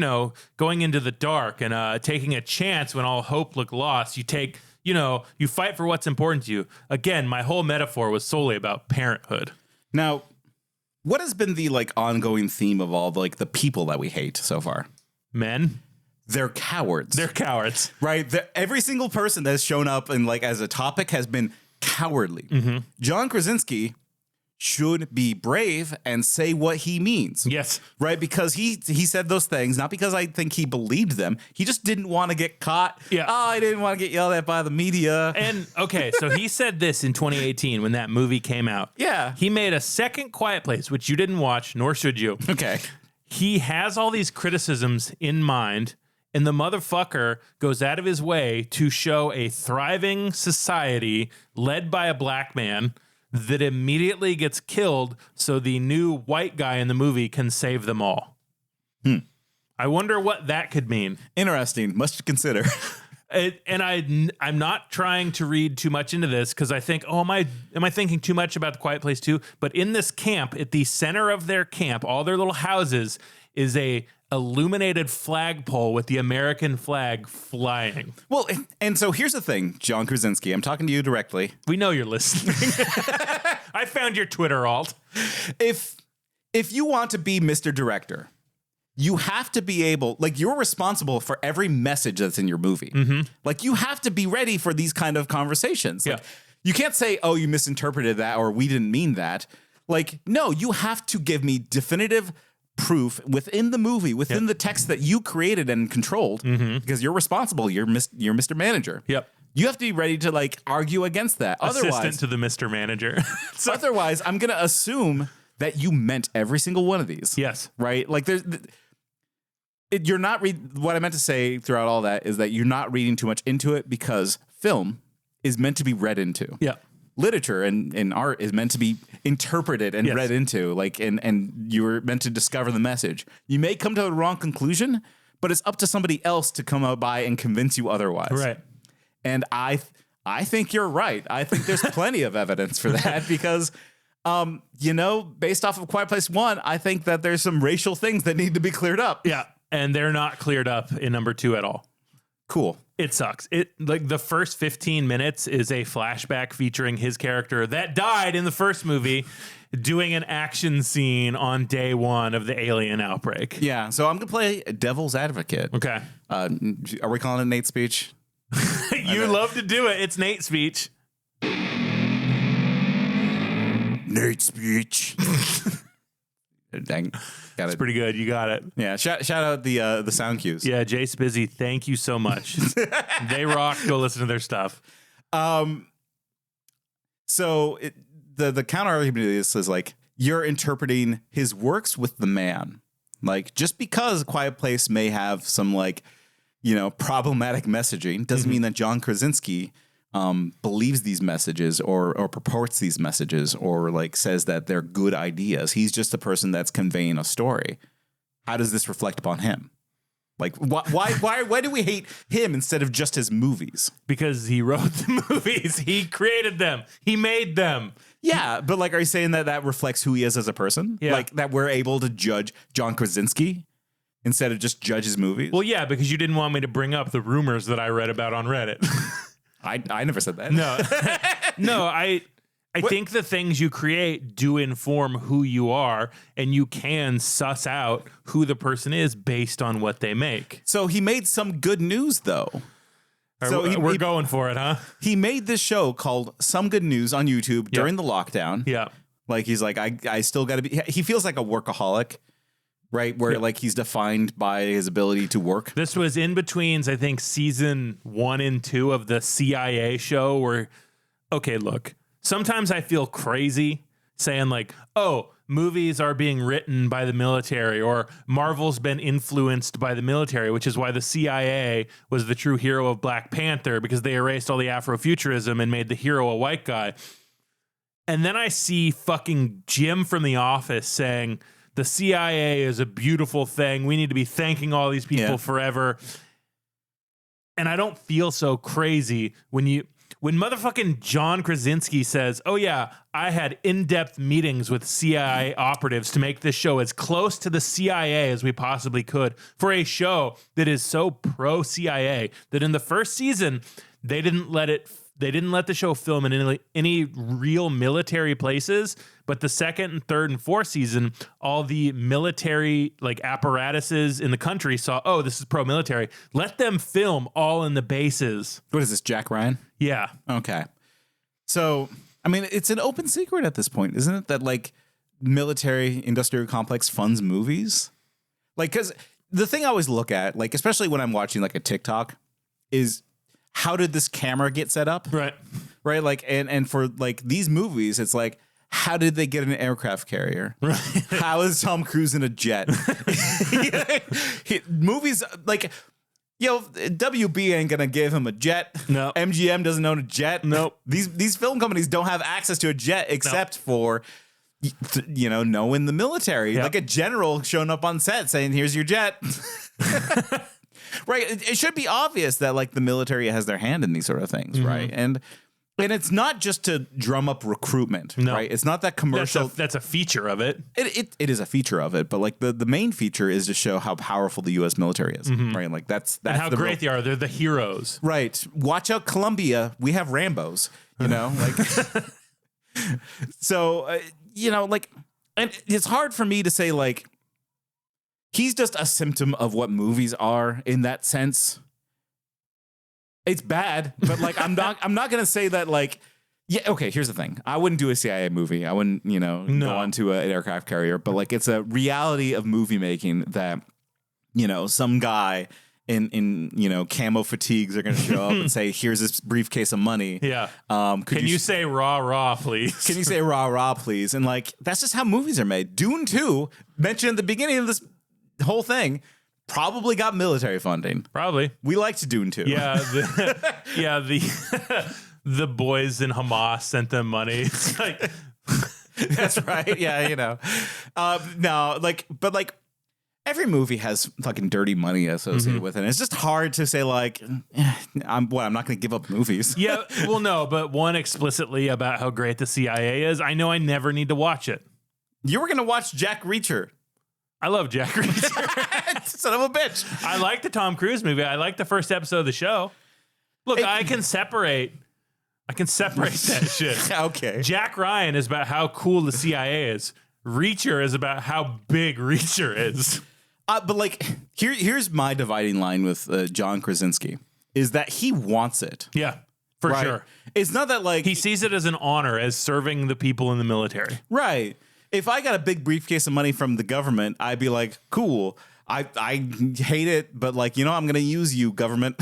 going into the dark and taking a chance when all hope looked lost. You take, you fight for what's important to you. Again, my whole metaphor was solely about parenthood. Now, what has been the, like, ongoing theme of all the, like, the people that we hate so far? Men. They're cowards. They're cowards. Right? Every single person that's shown up and, like, as a topic has been cowardly. John Krasinski should be brave and say what he means. Yes. Right? Because he said those things, not because I think he believed them. He just didn't want to get caught. Yeah. Oh, I didn't want to get yelled at by the media. And, okay, so he said this in 2018 when that movie came out. Yeah. He made a second Quiet Place, which you didn't watch, nor should you. Okay. He has all these criticisms in mind, and the motherfucker goes out of his way to show a thriving society led by a black man that immediately gets killed so the new white guy in the movie can save them all. I wonder what that could mean. Interesting. Much to consider. I'm not trying to read too much into this because I think, am I thinking too much about The Quiet Place 2? But in this camp, at the center of their camp, all their little houses, is a illuminated flagpole with the American flag flying. Well, and so here's the thing, John Krasinski, I'm talking to you directly. We know you're listening. I found your Twitter alt. If you want to be Mr. Director, you have to be able, like, you're responsible for every message that's in your movie. Mm-hmm. Like, you have to be ready for these kind of conversations. Like, you can't say, oh, you misinterpreted that or we didn't mean that. Like, no, you have to give me definitive proof within the movie, within the text that you created and controlled, because you're responsible. You're Mr. Manager. Yep. You have to be ready to, like, argue against that. Assistant to the Mr. Manager. Otherwise, I'm going to assume that you meant every single one of these. Yes. Right? Like, you're not what I meant to say throughout all that is that you're not reading too much into it because film is meant to be read into. Yeah. Literature and art is meant to be interpreted and read into, like, and you're meant to discover the message. You may come to the wrong conclusion, but it's up to somebody else to come out by and convince you otherwise. Right. And I think you're right. I think there's plenty of evidence for that because, based off of Quiet Place 1, I think that there's some racial things that need to be cleared up. Yeah. And they're not cleared up in number 2 at all. Cool. It sucks. Like the first 15 minutes is a flashback featuring his character that died in the first movie doing an action scene on day 1 of the alien outbreak. Yeah. So I'm going to play devil's advocate. Okay. Are we calling it Nate's speech? You love to do it. It's Nate's speech. Nate's speech. Dang. Got It's pretty good. You got it. Yeah. Shout out the sound cues. Yeah. Jace Busy. Thank you so much. They rock. Go listen to their stuff. So the counter argument to this is like, you're interpreting his works with the man. Like, just because A Quiet Place may have some, like, problematic messaging doesn't mean that John Krasinski believes these messages or purports these messages or, like, says that they're good ideas. He's just a person that's conveying a story. How does this reflect upon him? Like, why do we hate him instead of just his movies? Because he wrote the movies. He created them. He made them. Yeah, but, like, are you saying that reflects who he is as a person? Yeah. Like, that we're able to judge John Krasinski instead of just judge his movies? Well, yeah, because you didn't want me to bring up the rumors that I read about on Reddit. I never said that. No, I think the things you create do inform who you are, and you can suss out who the person is based on what they make. So he made some good news, though. So we're going for it, huh? He made this show called Some Good News on YouTube during the lockdown. Yeah. Like, he's like, I still got to be... He feels like a workaholic, right? Where, like, he's defined by his ability to work. This was in betweens, I think, season 1 and 2 of the CIA show where, okay, look, sometimes I feel crazy saying, like, oh, movies are being written by the military or Marvel's been influenced by the military, which is why the CIA was the true hero of Black Panther, because they erased all the Afrofuturism and made the hero a white guy. And then I see fucking Jim from The Office saying the CIA is a beautiful thing. We need to be thanking all these people forever. And I don't feel so crazy when motherfucking John Krasinski says, oh yeah, I had in-depth meetings with CIA operatives to make this show as close to the CIA as we possibly could for a show that is so pro-CIA that in the first season, they didn't let the show film in any real military places, but the second and third and fourth season, all the military, like, apparatuses in the country saw, oh, this is pro-military. Let them film all in the bases. What is this, Jack Ryan? Yeah. Okay. So, I mean, it's an open secret at this point, isn't it? That, like, military industrial complex funds movies? Like, because the thing I always look at, like, especially when I'm watching, like, a TikTok, is how did this camera get set up? Right. Right. Like, and for, like, these movies, it's like, how did they get an aircraft carrier? Right. How is Tom Cruise in a jet? Movies, like, WB ain't gonna give him a jet. No. MGM doesn't own a jet. Nope. These film companies don't have access to a jet except for, knowing the military. Yep. Like a general showing up on set saying, here's your jet. Right. It should be obvious that like the military has their hand in these sort of things, right? And it's not just to drum up recruitment, right? It's not that commercial. That's a feature of it. It is a feature of it, but like the main feature is to show how powerful the U.S. military is, right? Like that's and how great they are. They're the heroes, right? Watch out, Colombia. We have Rambos, you know, like. So you know, like, and it's hard for me to say like he's just a symptom of what movies are in that sense. It's bad, but like I'm not gonna say that like okay, here's the thing. I wouldn't do a CIA movie. I wouldn't, go onto an aircraft carrier, but like it's a reality of movie making that, some guy in camo fatigues are gonna show up and say, here's this briefcase of money. Yeah. Can you say rah, please? Can you say rah, please? And like that's just how movies are made. Dune 2, mentioned at the beginning of this whole thing, probably got military funding. Probably. We liked Dune 2. Yeah. The boys in Hamas sent them money. It's like that's right. Yeah, no, like, but like every movie has fucking dirty money associated with it. And it's just hard to say like, I'm not going to give up movies. Yeah. Well, no, but one explicitly about how great the CIA is. I know I never need to watch it. You were going to watch Jack Reacher. I love Jack Reacher. Son of a bitch. I like the Tom Cruise movie. I like the first episode of the show. Look, I can separate that shit. Okay. Jack Ryan is about how cool the CIA is. Reacher is about how big Reacher is. But like, here's my dividing line with John Krasinski is that he wants it. Yeah, for sure. It's not that like he sees it as an honor, as serving the people in the military. Right. If I got a big briefcase of money from the government, I'd be like, cool. I hate it, but like, I'm going to use you, government.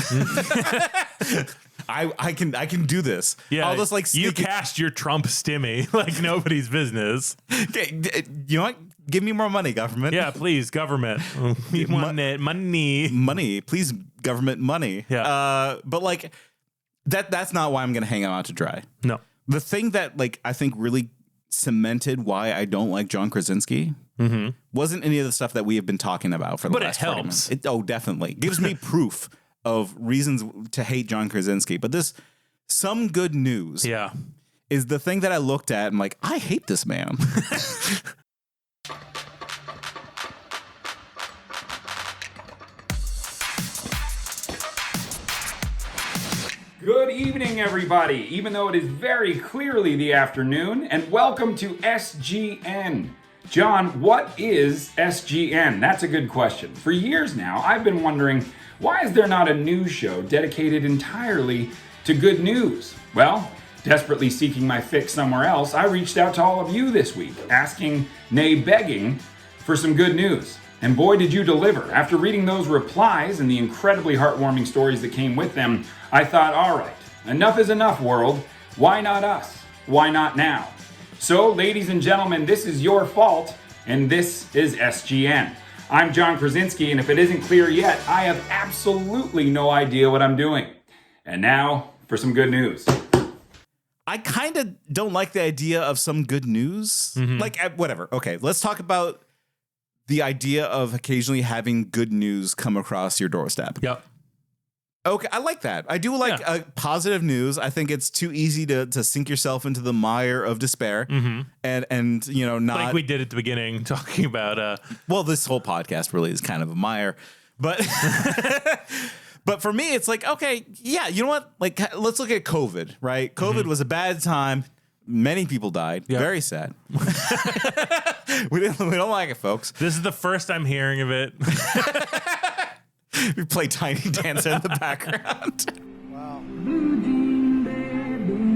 I can do this. Yeah. I'll just like you cashed your Trump stimmy like nobody's business. Okay, you know what? Give me more money, government. Yeah, please, government. We want it. Money. Please, government money. Yeah. But like that's not why I'm going to hang out to dry. No. The thing that like I think really cemented why I don't like John Krasinski wasn't any of the stuff that we have been talking about for the last 40 minutes. Oh, definitely. Gives me proof of reasons to hate John Krasinski. But some good news is the thing that I looked at and like, I hate this man. Good evening, everybody, even though it is very clearly the afternoon, and welcome to SGN. John, what is SGN? That's a good question. For years now, I've been wondering, why is there not a news show dedicated entirely to good news? Well, desperately seeking my fix somewhere else, I reached out to all of you this week, asking, nay begging, for some good news. And boy, did you deliver. After reading those replies and the incredibly heartwarming stories that came with them, I thought, all right, enough is enough, world. Why not us? Why not now? So, ladies and gentlemen, this is your fault, and this is SGN. I'm John Krasinski, and if it isn't clear yet, I have absolutely no idea what I'm doing. And now, for some good news. I kind of don't like the idea of some good news. Like, whatever. Okay, let's talk about the idea of occasionally having good news come across your doorstep. Yep. Okay, I like that. I do like positive news. I think it's too easy to sink yourself into the mire of despair, and not like we did at the beginning talking about. Well, this whole podcast really is kind of a mire, but but for me, it's like, okay, yeah, you know what? Like, let's look at COVID. Right, COVID was a bad time. Many people died. Yep. Very sad. We don't like it, folks. This is the first I'm hearing of it. We play Tiny Dancer in the background. Wow.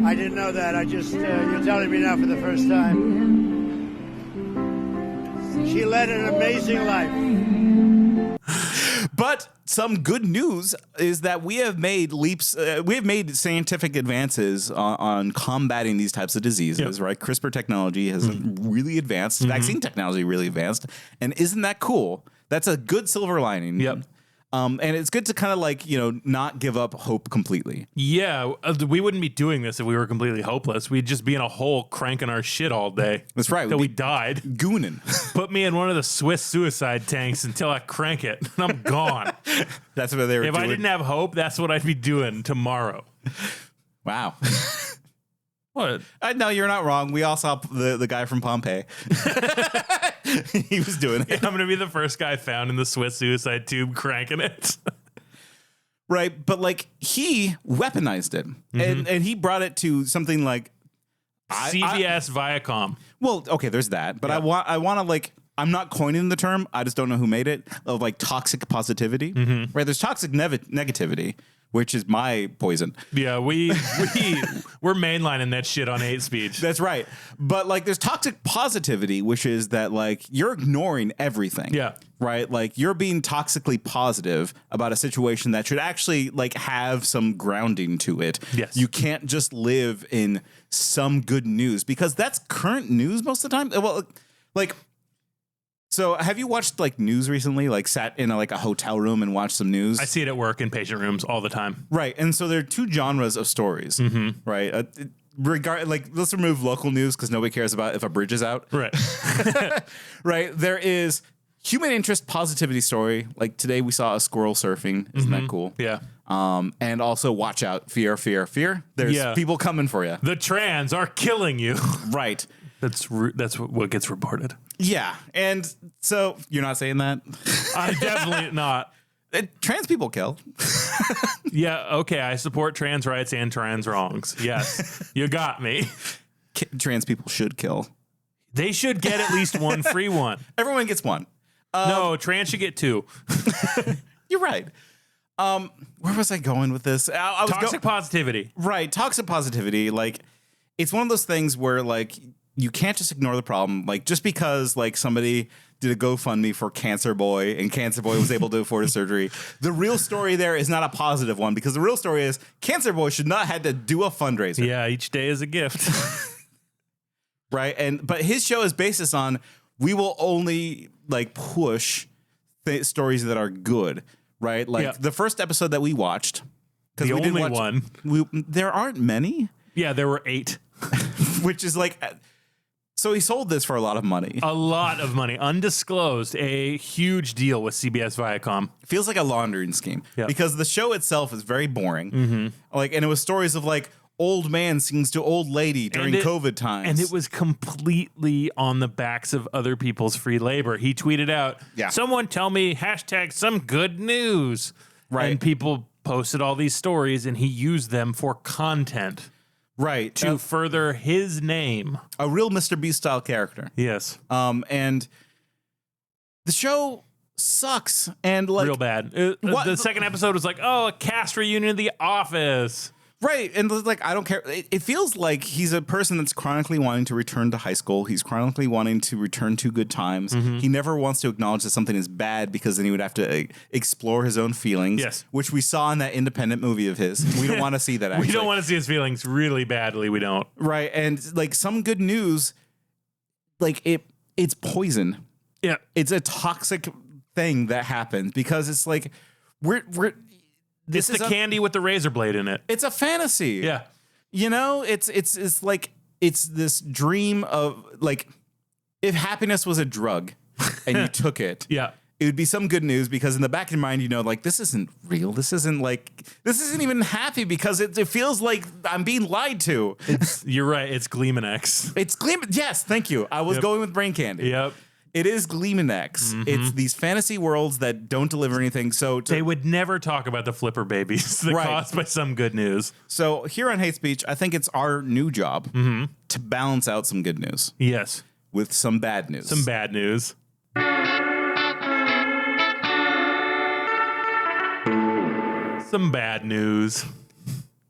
I didn't know that. I just, you're telling me now for the first time. She led an amazing life. But some good news is that we have made leaps. We have made scientific advances on combating these types of diseases. Right, CRISPR technology has really advanced. Vaccine technology really advanced, and isn't that cool? That's a good silver lining. Yep. And it's good to kind of like, not give up hope completely. Yeah, we wouldn't be doing this if we were completely hopeless. We'd just be in a hole cranking our shit all day. That's right. Until we died. Gooning. Put me in one of the Swiss suicide tanks until I crank it, and I'm gone. That's what they were doing. If I didn't have hope, that's what I'd be doing tomorrow. Wow. What? No, you're not wrong. We all saw the guy from Pompeii. He was doing it. Yeah, I'm going to be the first guy found in the Swiss suicide tube cranking it. Right. But like he weaponized it and he brought it to something like CBS Viacom. Well, okay, there's that. But I want to like, I'm not coining the term. I just don't know who made it, of like toxic positivity. Right. There's toxic negativity, which is my poison. Yeah, we're mainlining that shit on hate speech. That's right. But like there's toxic positivity, which is that like you're ignoring everything. Yeah. Right? Like you're being toxically positive about a situation that should actually like have some grounding to it. Yes. You can't just live in some good news because that's current news most of the time. Well, like, so have you watched like news recently? Like sat in a hotel room and watched some news? I see it at work in patient rooms all the time. Right. And so there are two genres of stories, right? Let's remove local news because nobody cares about if a bridge is out. Right. Right. There is human interest positivity story. Like today we saw a squirrel surfing. Isn't that cool? Yeah. And also watch out. Fear, fear, fear. There's people coming for you. The trans are killing you. Right. That's what gets reported. Yeah. And so you're not saying that? I'm definitely not. Trans people kill. Yeah. Okay. I support trans rights and trans wrongs. Yes. You got me. Trans people should kill. They should get at least one free one. Everyone gets one. No, trans should get two. You're right. Where was I going with this? Toxic positivity. Right. Toxic positivity. Like, it's one of those things where, like, you can't just ignore the problem. Like, just because, like, somebody did a GoFundMe for Cancer Boy and Cancer Boy was able to afford a surgery, the real story there is not a positive one because the real story is Cancer Boy should not have to do a fundraiser. Yeah, each day is a gift. Right. But his show is based on we will only, like, push stories that are good. Right. Like the first episode that we watched. The only one. There aren't many. Yeah, there were 8. Which is like, so he sold this for a lot of money. A lot of money. Undisclosed. A huge deal with CBS Viacom. Feels like a laundering scheme. Because the show itself is very boring. Like, and it was stories of like old man sings to old lady during COVID times. And it was completely on the backs of other people's free labor. He tweeted out, someone tell me hashtag some good news. Right. And people posted all these stories and he used them for content. Right. To further his name. A real Mr. Beast style character. Yes. And the show sucks. And like real bad. The second episode was like, oh, a cast reunion of The Office. Right. And like, I don't care. It feels like he's a person that's chronically wanting to return to high school. He's chronically wanting to return to good times. He never wants to acknowledge that something is bad because then he would have to explore his own feelings. Yes. Which we saw in that independent movie of his. We don't want to see that, actually. We don't want to see his feelings really badly. We don't. Right. And like some good news, like it's poison. Yeah. It's a toxic thing that happens because it's like This is the candy with the razor blade in it. It's a fantasy. Yeah. You know, it's like it's this dream of like if happiness was a drug and you took it. Yeah. It would be some good news because in the back of your mind, you know, like this isn't real. This isn't even happy because it feels like I'm being lied to. You're right. It's Gleeman-X. It's Gleeman. Yes. Thank you. I was going with brain candy. Yep. It is Gleeman-X. It's these fantasy worlds that don't deliver anything. So they would never talk about the flipper babies that caused by some good news. So here on Hate Speech, I think it's our new job to balance out some good news. Yes. With some bad news. Some bad news. Some bad news.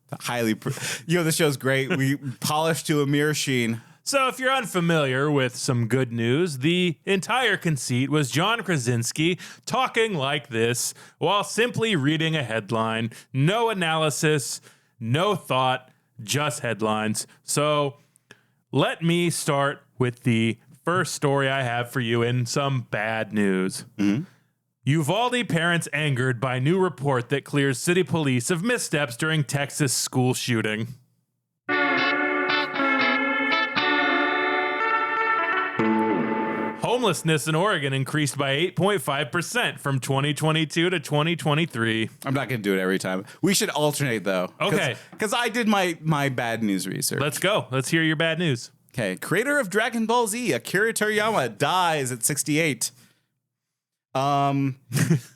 The show's great. We polished to a mere sheen. So if you're unfamiliar with some good news, the entire conceit was John Krasinski talking like this while simply reading a headline. No analysis, no thought, just headlines. So let me start with the first story I have for you in some bad news. Uvalde parents angered by new report that clears city police of missteps during Texas school shooting. Homelessness in Oregon increased by 8.5% from 2022 to 2023. I'm not going to do it every time. We should alternate, though. Okay. Because I did my bad news research. Let's go. Let's hear your bad news. Okay. Creator of Dragon Ball Z, Akira Toriyama, dies at 68.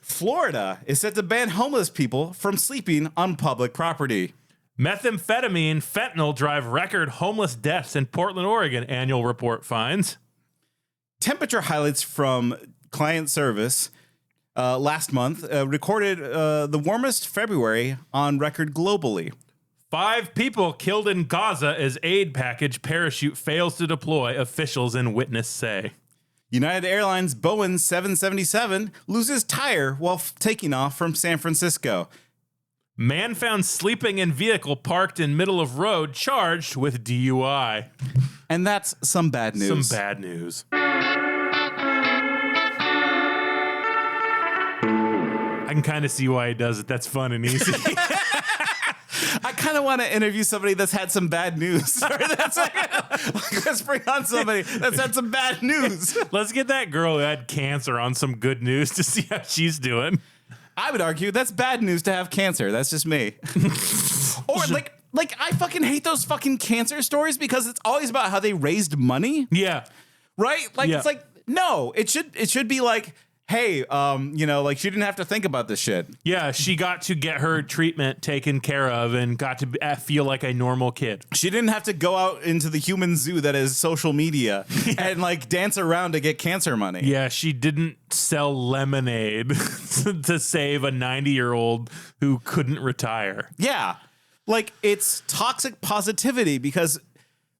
Florida is set to ban homeless people from sleeping on public property. Methamphetamine, fentanyl drive record homeless deaths in Portland, Oregon, annual report finds. Temperature highlights from client service last month recorded the warmest February on record globally. 5 people killed in Gaza as aid package parachute fails to deploy, officials and witness say. United Airlines Boeing 777 loses tire while taking off from San Francisco. Man found sleeping in vehicle parked in middle of road, charged with DUI. And that's some bad news. Some bad news. I can kind of see why he does it. That's fun and easy. I kind of want to interview somebody that's had some bad news. Sorry, that's let's bring on somebody that's had some bad news. Let's get that girl who had cancer on some good news to see how she's doing. I would argue that's bad news to have cancer. That's just me. Or like I fucking hate those fucking cancer stories because it's always about how they raised money. Yeah. Right? Like Yeah. It's like no, it should be like, hey, like she didn't have to think about this shit. Yeah, she got to get her treatment taken care of and got to feel like a normal kid. She didn't have to go out into the human zoo that is social media and like dance around to get cancer money. Yeah, she didn't sell lemonade to save a 90-year-old who couldn't retire. Yeah. Like it's toxic positivity because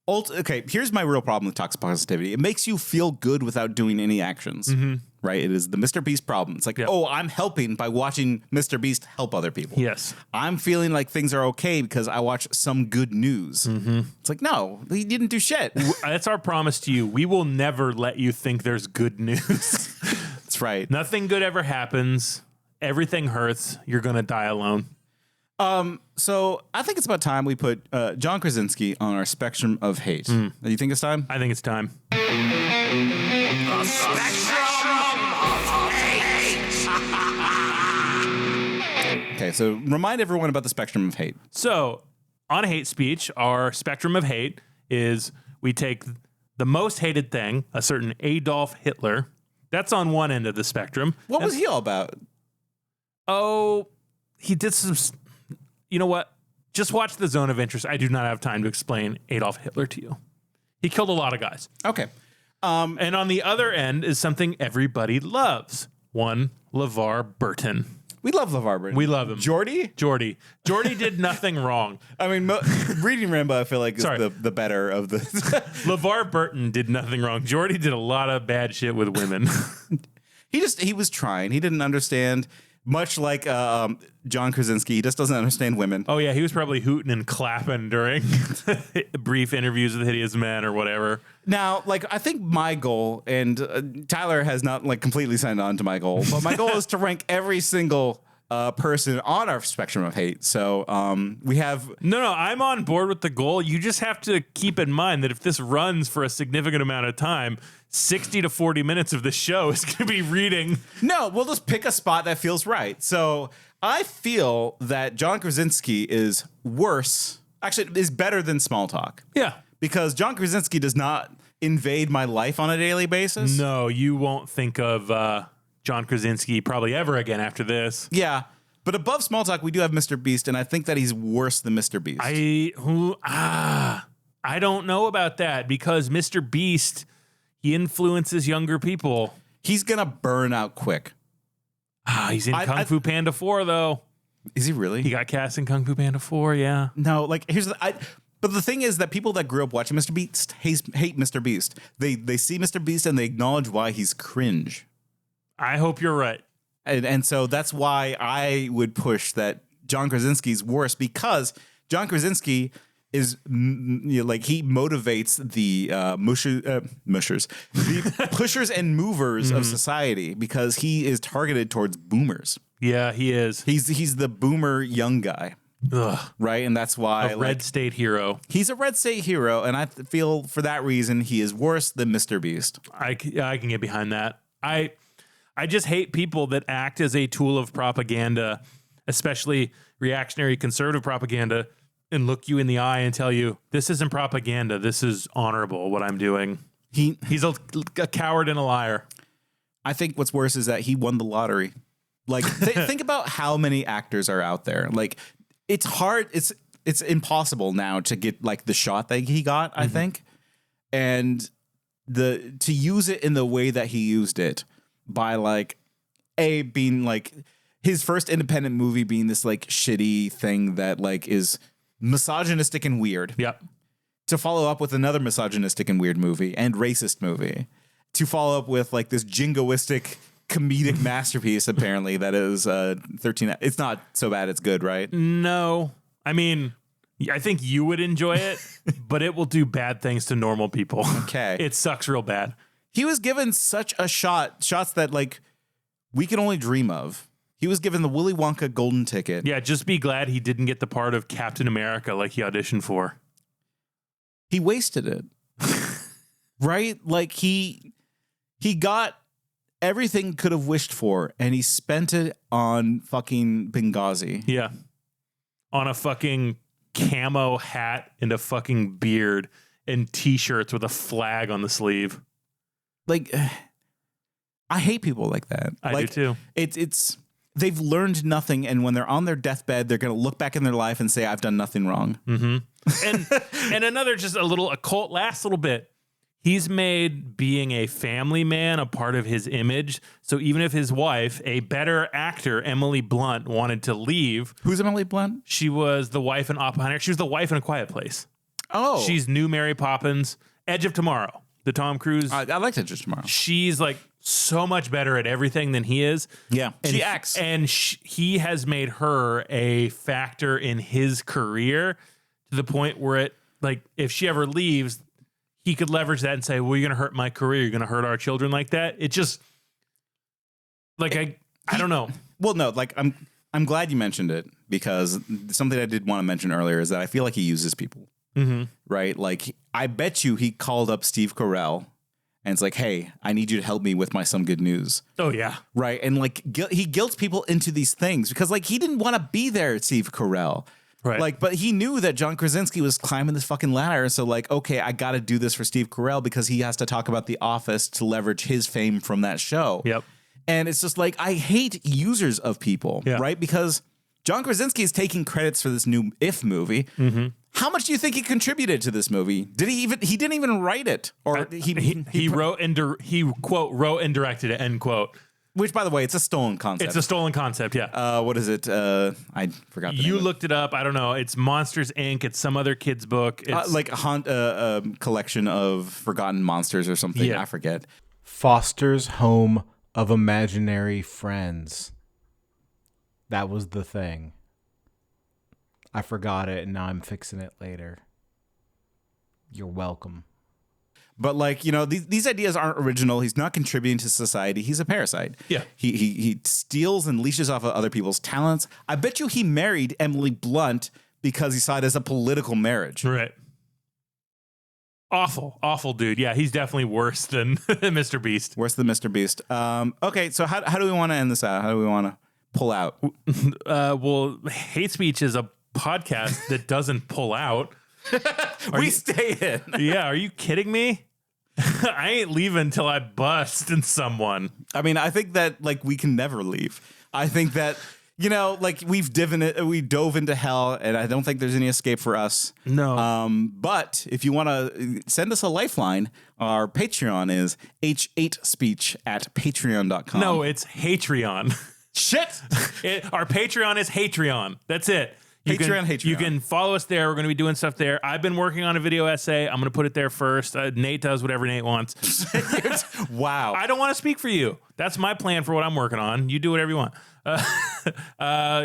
okay, here's my real problem with toxic positivity. It makes you feel good without doing any actions. Mm-hmm. Right? It is the Mr. Beast problem. It's like, oh, I'm helping by watching Mr. Beast help other people. Yes. I'm feeling like things are okay because I watch some good news. Mm-hmm. It's like, no, he didn't do shit. That's our promise to you. We will never let you think there's good news. That's right. Nothing good ever happens. Everything hurts. You're going to die alone. So I think it's about time we put John Krasinski on our spectrum of hate. Do you think it's time? I think it's time. The spectrum of hate. Okay, so remind everyone about the spectrum of hate. So on hate speech, our spectrum of hate is we take the most hated thing, a certain Adolf Hitler. That's on one end of the spectrum. What was he all about? Oh, he did some... You know what? Just watch The Zone of Interest. I do not have time to explain Adolf Hitler to you. He killed a lot of guys. Okay. And on the other end is something everybody loves. One, LeVar Burton. We love LeVar Burton. We love him. Jordy did nothing wrong. I mean, reading Rambo, I feel like is the better of the... LeVar Burton did nothing wrong. Jordy did a lot of bad shit with women. He was trying. He didn't understand... Much like John Krasinski, he just doesn't understand women. Oh, yeah, he was probably hooting and clapping during brief interviews with Hideous Men or whatever. Now, like, I think my goal, and Tyler has not, like, completely signed on to my goal, but my goal is to rank every single person on our spectrum of hate. So we have... No, I'm on board with the goal. You just have to keep in mind that if this runs for a significant amount of time... 60 to 40 minutes of the show is going to be reading. No, we'll just pick a spot that feels right. So I feel that John Krasinski is worse, actually is better than Small Talk. Yeah. Because John Krasinski does not invade my life on a daily basis. No, you won't think of John Krasinski probably ever again after this. Yeah. But above Small Talk, we do have Mr. Beast, and I think that he's worse than Mr. Beast. I don't know about that because Mr. Beast... He influences younger people. He's going to burn out quick. He's in Kung Fu Panda 4, though. Is he really? He got cast in Kung Fu Panda 4, yeah. No, like, but the thing is that people that grew up watching Mr. Beast hate Mr. Beast. They see Mr. Beast and they acknowledge why he's cringe. I hope you're right. And so that's why I would push that John Krasinski's worse because John Krasinski is like he motivates the mushers, the pushers and movers of society because he is targeted towards boomers. Yeah, he is. He's the boomer young guy. Ugh. Right, and that's why a red state hero. He's a red state hero, and I feel for that reason he is worse than Mr. Beast. I can get behind that. I just hate people that act as a tool of propaganda, especially reactionary conservative propaganda, and look you in the eye and tell you this isn't propaganda. This is honorable. What I'm doing. He's a coward and a liar. I think what's worse is that he won the lottery. Like think about how many actors are out there. Like it's hard. It's impossible now to get like the shot that he got. I think, and to use it in the way that he used it by like being like his first independent movie being this like shitty thing that like is misogynistic and weird. Yep. To follow up with another misogynistic and weird movie and racist movie. To follow up with like this jingoistic comedic masterpiece, apparently, that is 13. It's not so bad. It's good, right? No. I mean, I think you would enjoy it, but it will do bad things to normal people. Okay. It sucks real bad. He was given such a shots that like we can only dream of. He was given the Willy Wonka golden ticket. Yeah, just be glad he didn't get the part of Captain America like he auditioned for. He wasted it. Right? Like he got everything could have wished for, and he spent it on fucking Benghazi. Yeah. On a fucking camo hat and a fucking beard and t-shirts with a flag on the sleeve. Like, I hate people like that. I do too. It's they've learned nothing, and when they're on their deathbed, they're going to look back in their life and say, I've done nothing wrong. Mm-hmm. And another, just a little occult last little bit. He's made being a family man a part of his image. So even if his wife, a better actor, Emily Blunt, wanted to leave. Who's Emily Blunt? She was the wife in Oppenheimer. She was the wife in A Quiet Place. Oh. She's new Mary Poppins. Edge of Tomorrow, the Tom Cruise. I liked Edge of Tomorrow. She's like so much better at everything than he is. Yeah. And she acts. And he has made her a factor in his career to the point where it, like, if she ever leaves, he could leverage that and say, well, you're going to hurt my career. You're going to hurt our children like that. It just, like, I don't know. Well, no, like, I'm glad you mentioned it, because something I did want to mention earlier is that I feel like he uses people. Mm-hmm. Right? Like, I bet you he called up Steve Carell and it's like, hey, I need you to help me with my Some Good News. Oh, yeah. Right? And, like, he guilts people into these things because, like, he didn't want to be there, Steve Carell. Right. Like, but he knew that John Krasinski was climbing this fucking ladder. So, like, okay, I got to do this for Steve Carell because he has to talk about The Office to leverage his fame from that show. Yep. And it's just like, I hate users of people, right? Because John Krasinski is taking credits for this new If movie. Mm-hmm. How much do you think he contributed to this movie? Did he even? He didn't even write it, or he wrote and he quote wrote and directed it, end quote. Which, by the way, it's a stolen concept. It's a stolen concept, yeah. What is it? I forgot. You looked it up. I don't know. It's Monsters, Inc. It's some other kid's book. It's like a collection of forgotten monsters or something. Yeah. I forget. Foster's Home of Imaginary Friends. That was the thing. I forgot it, and now I'm fixing it later. You're welcome. But, like, you know, these ideas aren't original. He's not contributing to society. He's a parasite. Yeah. He steals and leashes off of other people's talents. I bet you he married Emily Blunt because he saw it as a political marriage. Right. Awful dude. Yeah, he's definitely worse than Mr. Beast. Worse than Mr. Beast. Okay, so how do we want to end this out? How do we want to pull out? Well, Hate Speech is a podcast that doesn't pull out. Stay in. Yeah, are you kidding me? I ain't leaving until I bust in someone. I mean, I think that, like, we can never leave. I think that, you know, like, we dove into hell, and I don't think there's any escape for us. No. But if you want to send us a lifeline, our Patreon is h8speech at patreon.com. No, it's Hatreon. Shit. Our Patreon is Hatreon. That's it. Patreon. You can follow us there. We're going to be doing stuff there. I've been working on a video essay. I'm going to put it there first. Nate does whatever Nate wants. Wow. I don't want to speak for you. That's my plan for what I'm working on. You do whatever you want.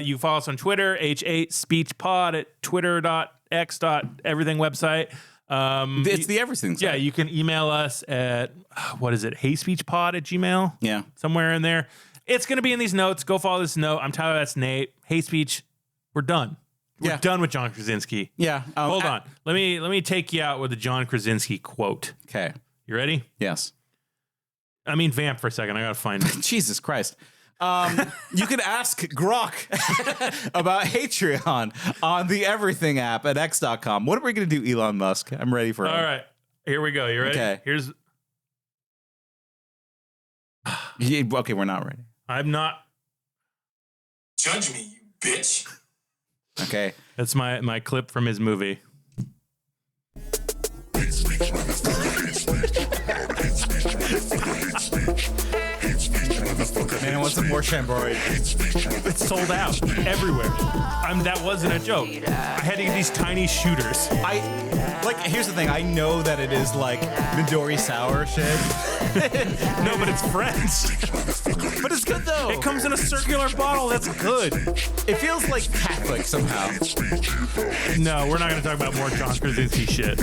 You follow us on Twitter, H8SpeechPod at twitter.com. x.everything website. It's the everything site. Yeah, you can email us at, what is it, hayspeechpod@gmail.com? Yeah. Somewhere in there. It's going to be in these notes. Go follow this note. I'm Tyler, that's Nate. Hey Speech, we're done. We're done with John Krasinski. Yeah. Hold on. Let me take you out with a John Krasinski quote. Okay. You ready? Yes. I mean, vamp for a second. I got to find it. Jesus Christ. You can ask Grok about Patreon on the Everything app at x.com. What are we going to do, Elon Musk? I'm ready for it. All right. Here we go. You ready? Okay. Here's. Okay, we're not ready. I'm not. Judge me, you bitch. Okay. That's my clip from his movie. Man, I want some more Chambord. It's sold out everywhere. That wasn't a joke. I had to get these tiny shooters. Here's the thing. I know that it is like Midori sour shit. No, but it's French. But it's good though. It comes in a circular bottle. That's good. It feels like Catholic somehow. No, we're not going to talk about more John Krasinski shit.